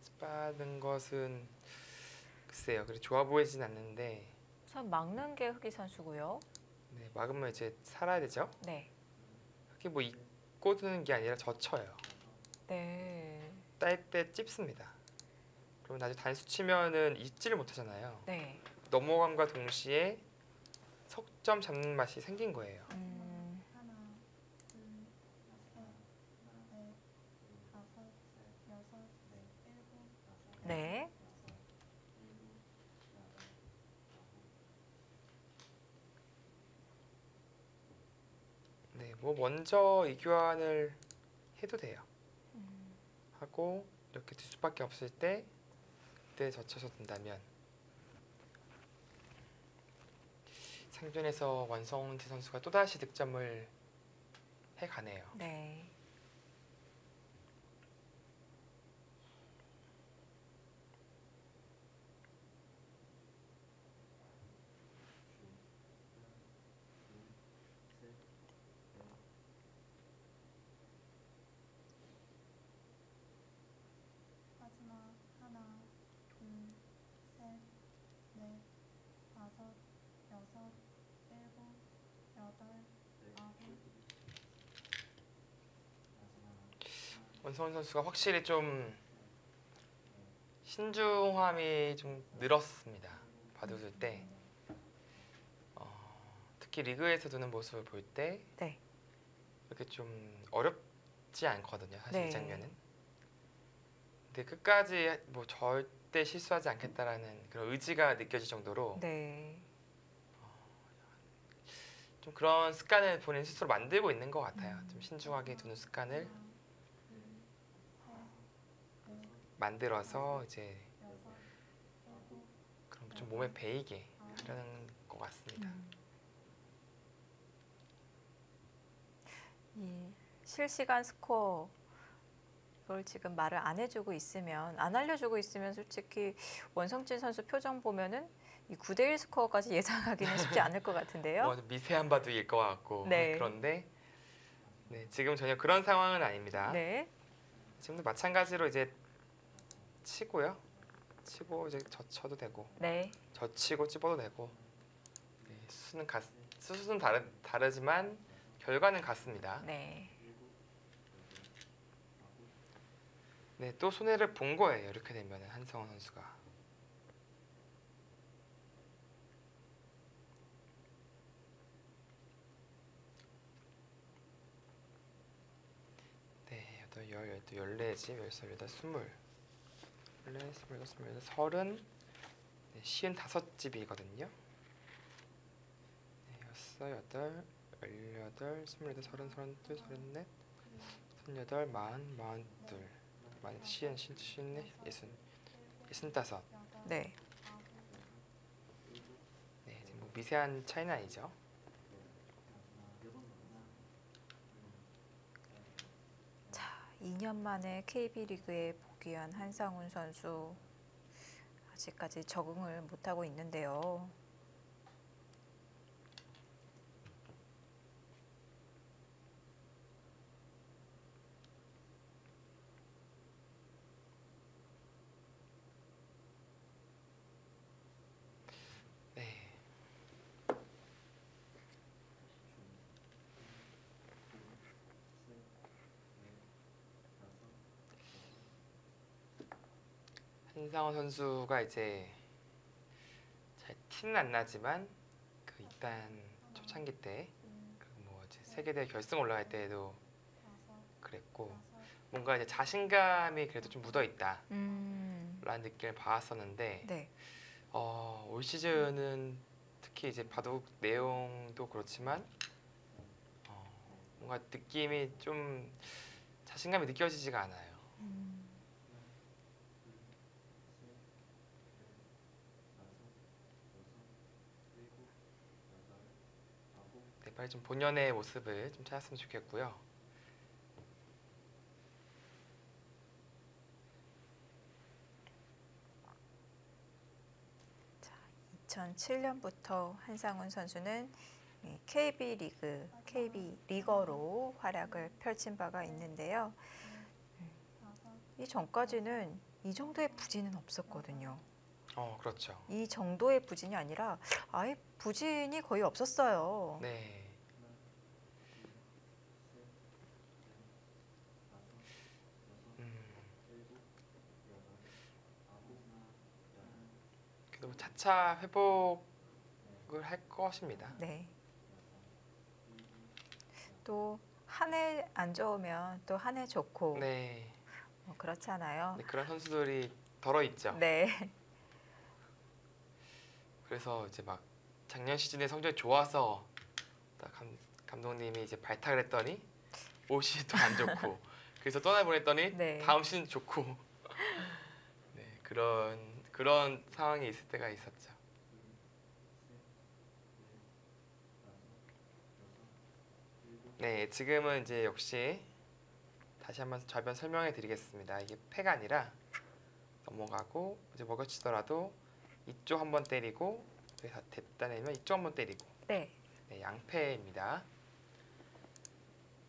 치바는 것은 글쎄요. 그렇게 좋아 보이진 않는데 우선 막는 게 흑이 선수고요. 네, 막으면 이제 살아야 되죠. 네. 그게 뭐 입고 두는 게 아니라 젖혀요. 네. 딸 때 찝습니다. 그러면 나중에 단수 치면은 잊지를 못하잖아요. 네. 넘어감과 동시에 석점 잡는 맛이 생긴 거예요. 네. 네, 뭐 먼저 이 교환을 해도 돼요. 하고 이렇게 두 수밖에 없을 때 그때 젖혀서 둔다면 생존에서 원성훈 선수가 또다시 득점을 해가네요. 네. 마지막 원성훈 선수가 확실히 좀 신중함이 좀 늘었습니다. 받을 때 특히 리그에서 두는 모습을 볼 때 네. 이렇게 좀 어렵지 않거든요. 사실 네. 이 장면은. 근데 끝까지 뭐 절대 실수하지 않겠다라는 그런 의지가 느껴질 정도로 네. 좀 그런 습관을 본인 스스로 만들고 있는 것 같아요. 좀 신중하게 두는 습관을 만들어서 이제 그럼 좀 몸에 배이게 하려는 것 같습니다. 이 실시간 스코어 이걸 지금 말을 안 해주고 있으면 안 알려주고 있으면 솔직히 원성진 선수 표정 보면은 이 9대1 스코어까지 예상하기는 쉽지 않을 것 같은데요. 뭐 미세한 바둑일 것 같고 네. 그런데 네, 지금 전혀 그런 상황은 아닙니다. 네. 지금도 마찬가지로 이제 치고요. 치고 이제 젖혀도 되고 네. 젖히고 찝어도 되고 네, 수는 다르지만 결과는 같습니다. 네. 네, 또 손해를 본 거예요. 이렇게 되면 한성원 선수가. 네, 8, 10, 12, 14지, 13, 14, 20 14, 27, 30 네, 55집이거든요. 네, 6, 8, 18, 28, 30, 32, 34, 38, 40, 42 50, 54, 60, 65 네. 네, 이제 뭐 미세한 차이는 아니죠. 자, 2년 만에 KB리그에 복귀한 한상훈 선수 아직까지 적응을 못하고 있는데요. 네. 한상원 선수가 이제 잘 티는 안 나지만 그 일단 초창기 때 뭐 이제 세계대회 결승 올라갈 때에도 그랬고 뭔가 이제 자신감이 그래도 좀 묻어 있다 라는 느낌을 받았었는데 네. 올 시즌은 특히 이제 바둑 내용도 그렇지만 뭔가 느낌이 좀 자신감이 느껴지지가 않아요. 네, 빨리 좀 본연의 모습을 좀 찾았으면 좋겠고요. 자, 2007년부터 한상훈 선수는 KB리그, KB리거로 활약을 펼친 바가 있는데요. 이 전까지는 이 정도의 부진은 없었거든요. 그렇죠. 이 정도의 부진이 아니라 아예 부진이 거의 없었어요. 네. 그래도 차차 회복을 할 것입니다. 네. 또 한 해 안 좋으면 또 한 해 좋고 네. 뭐 그렇잖아요. 네, 그런 선수들이 덜어 있죠. 네. 그래서 이제 막 작년 시즌에 성적이 좋아서 딱 감독님이 이제 발탁을 했더니 올 시즌 또 안 좋고 그래서 떠나보냈더니 네. 다음 시즌 좋고 네, 그런 상황이 있을 때가 있었죠. 네, 지금은 이제 역시 다시 한번 좌변 설명해 드리겠습니다. 이게 패가 아니라 넘어가고 이제 먹여치더라도 이쪽 한번 때리고 다 됐다 내면 이쪽 한번 때리고 네. 네, 양패입니다.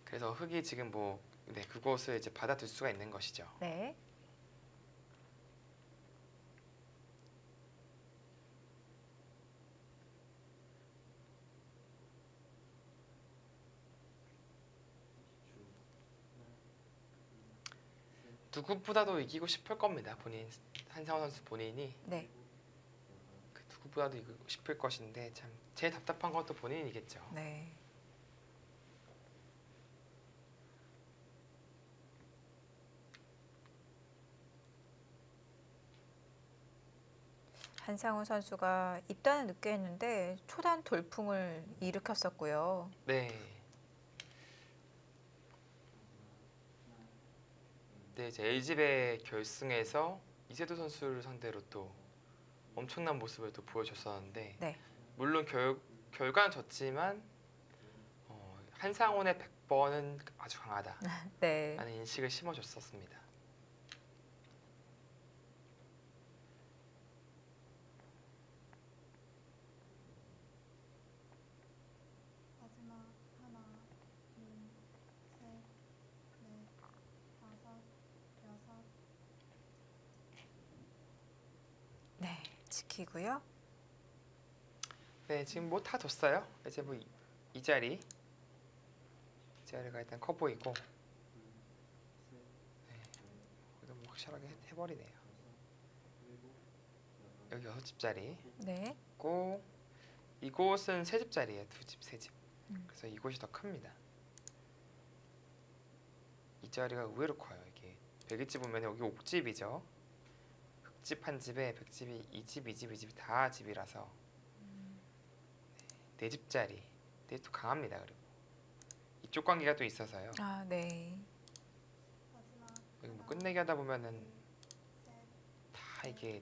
그래서 흑이 지금 뭐 네, 그곳을 이제 받아둘 수가 있는 것이죠. 네. 누구보다도 이기고 싶을 겁니다. 한상호 선수 본인이 네. 그 누구보다도 이기고 싶을 것인데 참 제일 답답한 것도 본인이겠죠. 네. 한상우 선수가 입단은 늦게 했는데 초단 돌풍을 일으켰었고요. 네. 네, 이제 LG배 결승에서 이세도 선수를 상대로 또 엄청난 모습을 또 보여줬었는데 네. 물론 결과는 졌지만 한상훈의 100번은 아주 강하다라는 네. 인식을 심어줬었습니다. 마지막 하나, 둘, 셋, 넷, 다섯, 여섯. 네. 지키고요. 네, 지금 뭐 다 뒀어요. 이제 뭐 이 자리가 일단 커 보이고, 네, 그래도 뭐 확실하게 해버리네요. 여기 6집짜리 네. 있고 이곳은 3집짜리예요. 2집, 3집. 음. 그래서 이곳이 더 큽니다. 이 자리가 의외로 커요. 이게 100집 보면 여기 5집이죠. 흑집 한 집에 100집이 2집, 2집, 2집이 다 집이라서 4집짜리. 근데 또 강합니다. 그리고 이쪽 관계가 또 있어서요. 아, 네. 마지막 여기 뭐 하나, 끝내기 하다 보면은 셋, 다 이게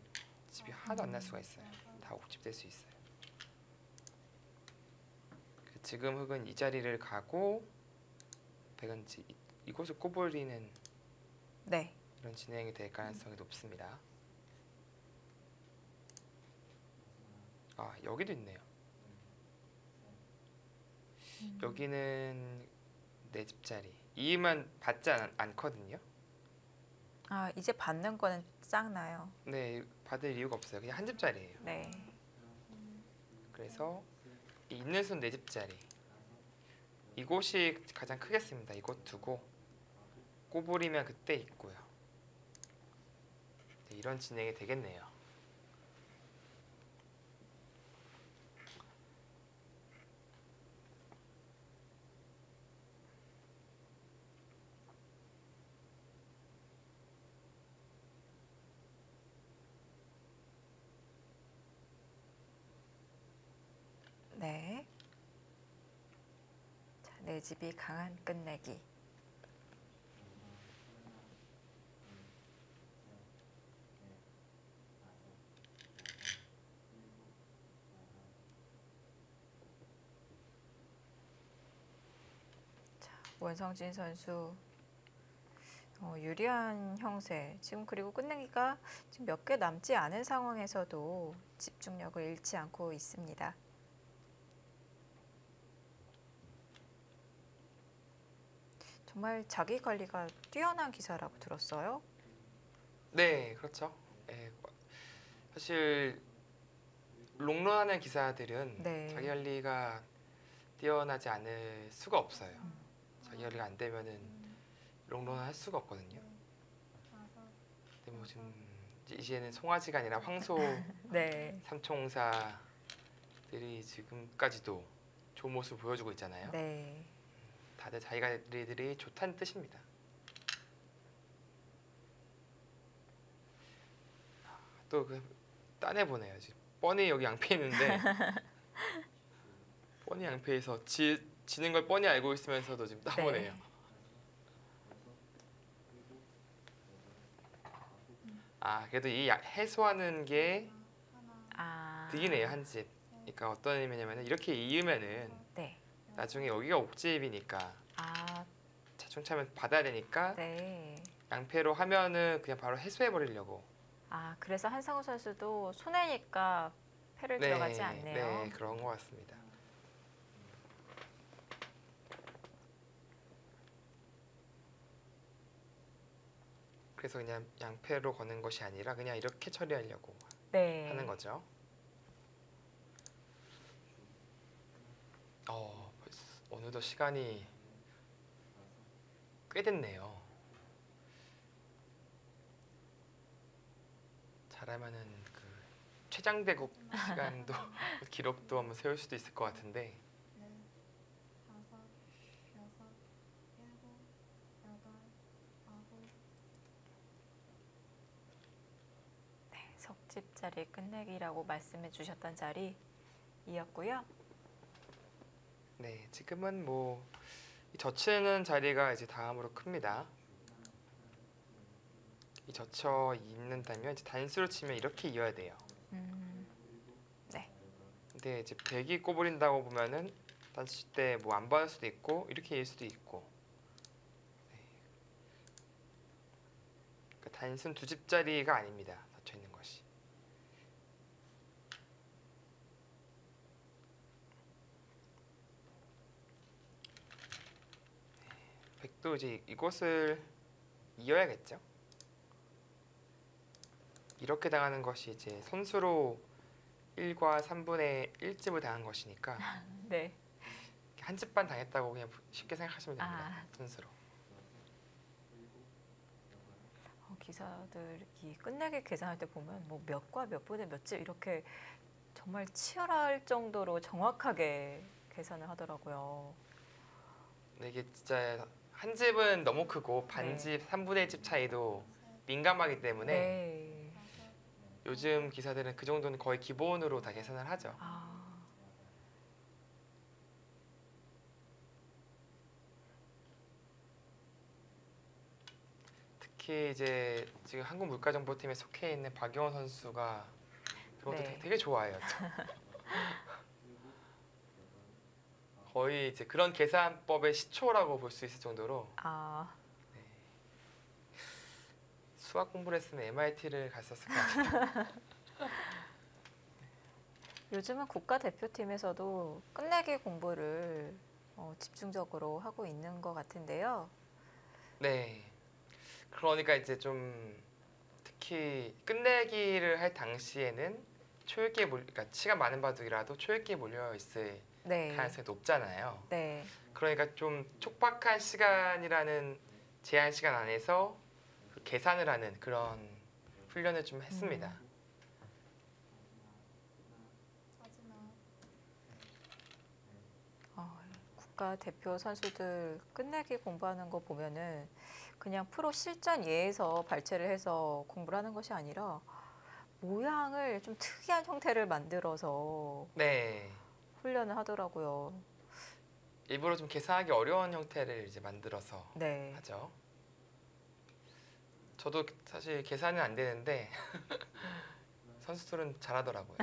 집이 하나도 안 날 수가 있어요. 다 5집 될 수 있어요. 지금 흑은 이 자리를 가고 백은 이곳을 꼬부리는 네. 이런 진행이 될 가능성이 높습니다. 아, 여기도 있네요. 여기는 4집짜리. 이만 받지 않거든요. 아, 이제 받는 거는 짱나요. 네, 받을 이유가 없어요. 그냥 한 집짜리예요. 네. 그래서 이 있는 수는 4집짜리. 이곳이 가장 크겠습니다. 이곳 두고 꼬부리면 그때 있고요. 네, 이런 진행이 되겠네요. 네. 자, 내 집이 강한 끝내기. 자, 원성진 선수 유리한 형세. 지금 그리고 끝내기가 지금 몇 개 남지 않은 상황에서도 집중력을 잃지 않고 있습니다. 정말 자기 관리가 뛰어난 기사라고 들었어요. 네, 그렇죠. 예, 사실 롱런하는 기사들은 네. 자기 관리가 뛰어나지 않을 수가 없어요. 자기 관리가 안 되면은 롱런을 할 수가 없거든요. 다섯, 근데 뭐 지금 이제는 송아지가 아니라 황소 네. 삼총사들이 지금까지도 좋은 모습을 보여주고 있잖아요. 네. 다들 자기 관리들이 좋다는 뜻입니다. 또 그 딴애 보네요. 지금 뻔히 여기 양패 있는데 뻔히 양패에서 지는 걸 뻔히 알고 있으면서도 지금 따보네요. 네. 아, 그래도 이 해소하는 게 아. 득이네요, 한 집. 그러니까 어떤 의미냐면 이렇게 이으면은 네. 나중에 여기가 옥집이니까 아, 자충차면 받아야 되니까 네. 양패로 하면은 그냥 바로 해소해 버리려고. 아, 그래서 한상우 선수도 손해니까 패를 들어가지 않네요. 네, 그런 것 같습니다. 그래서 그냥 양패로 거는 것이 아니라 그냥 이렇게 처리하려고 네. 하는 거죠. 벌써 어느덧 시간이 꽤 됐네요. 잘하면은 그 최장대국 시간도 기록도 한번 세울 수도 있을 것 같은데. 넷, 다섯, 여섯, 일곱, 여덟, 아홉. 네, 석집자리 끝내기라고 말씀해 주셨던 자리이었고요. 네, 지금은 뭐 이 젖히는 자리가 이제 다음으로 큽니다. 이 젖혀 있는다면 이제 단수로 치면 이렇게 이어야 돼요. 네, 근데 이제 100이 꼬부린다고 보면은 단수 칠 때 뭐 안 받을 수도 있고 이렇게 일 수도 있고. 네. 그러니까 단순 두 집자리가 아닙니다. 젖혀 있는 것이. 네. 100도 이제 이곳을 이어야겠죠. 이렇게 당하는 것이 이제 선수로 1과 3분의 1집을 당한 것이니까 네. 한 집 반 당했다고 그냥 쉽게 생각하시면 됩니다. 아. 선수로. 기사들이 끝내기 계산할 때 보면 뭐 몇과 몇 분의 몇 집 이렇게 정말 치열할 정도로 정확하게 계산을 하더라고요. 근데 이게 진짜 한 집은 너무 크고 반집 3분의 1집 차이도 민감하기 때문에 네. 요즘 기사들은 그 정도는 거의 기본으로 다 계산을 하죠. 아, 특히 이제 지금 한국물가정보팀에 속해 있는 박용원 선수가 그것도 네. 되게 좋아해요. 거의 이제 그런 계산법의 시초라고 볼 수 있을 정도로 아, 수학 공부를 했으면 MIT를 갔었을 것 같아요. 요즘은 국가대표팀에서도 끝내기 공부를 집중적으로 하고 있는 것 같은데요. 네. 그러니까 이제 좀 특히 끝내기를 할 당시에는 초읽기에 그러니까 시간 많은 바둑이라도 초읽기에 몰려 있을 네. 가능성이 높잖아요. 네. 그러니까 좀 촉박한 시간이라는 제한 시간 안에서 그 계산을 하는 그런 훈련을 좀 했습니다. 마지막. 국가대표 선수들 끝내기 공부하는 거 보면은 그냥 프로 실전 예에서 발췌를 해서 공부를 하는 것이 아니라 모양을 좀 특이한 형태를 만들어서 네. 훈련을 하더라고요. 일부러 좀 계산하기 어려운 형태를 이제 만들어서 네. 하죠. 저도 사실 계산은 안 되는데 선수들은 잘하더라고요.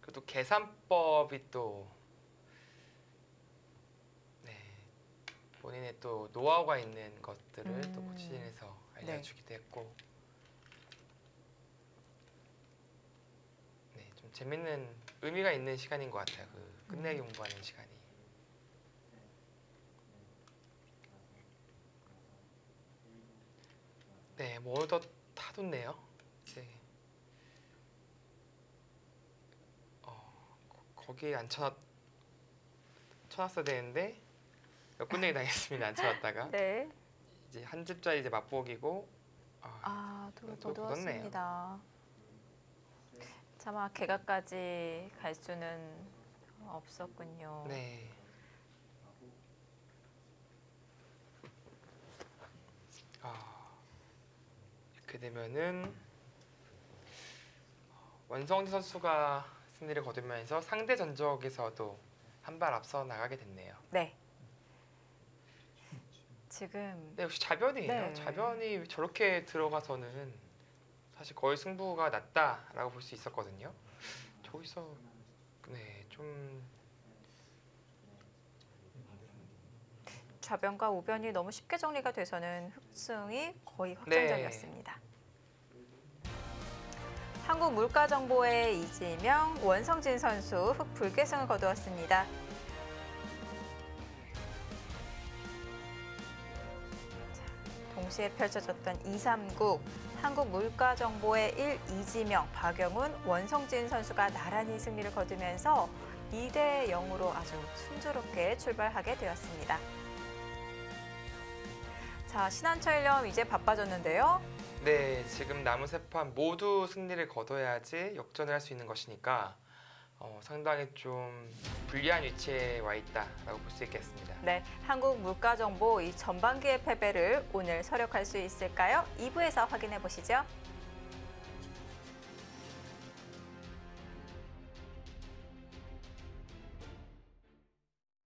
그리고 또 계산법이 또 네, 본인의 또 노하우가 있는 것들을 또 코치진에서 알려주기도 했고 네, 좀 재밌는 의미가 있는 시간인 것 같아요. 그 끝내기 공부하는 시간이. 네, 뭐 오늘 다 뒀네요. 이제 거기에 안 쳐놨어야 되는데 끝내기 당했습니다. 안 쳐놨다가 네. 이제 한 집짜리 이제 맛보기고 돌을 또 걷었습니다. 차마 개가까지 갈 수는 없었군요. 네. 이렇게 되면은 원성진 선수가 승리를 거두면서 상대 전적에서도 한 발 앞서 나가게 됐네요. 네. 지금 네, 역시 자변이에요. 네. 자변이 저렇게 들어가서는 사실 거의 승부가 났다라고 볼 수 있었거든요. 저기서 네, 좀 좌변과 우변이 너무 쉽게 정리가 돼서는 흑승이 거의 확정적이었습니다. 한국물가정보의 이지명, 원성진 선수 흑불계승을 거두었습니다. 자, 동시에 펼쳐졌던 2, 3국 한국물가정보의 1, 이지명, 박영훈, 원성진 선수가 나란히 승리를 거두면서 2대 0으로 아주 순조롭게 출발하게 되었습니다. 자, 신한철염 이제 바빠졌는데요. 네, 지금 남은 세 판 모두 승리를 거둬야지 역전을 할 수 있는 것이니까 상당히 좀 불리한 위치에 와 있다라고 볼 수 있겠습니다. 네, 한국물가정보 이 전반기의 패배를 오늘 서력할 수 있을까요? 2부에서 확인해 보시죠.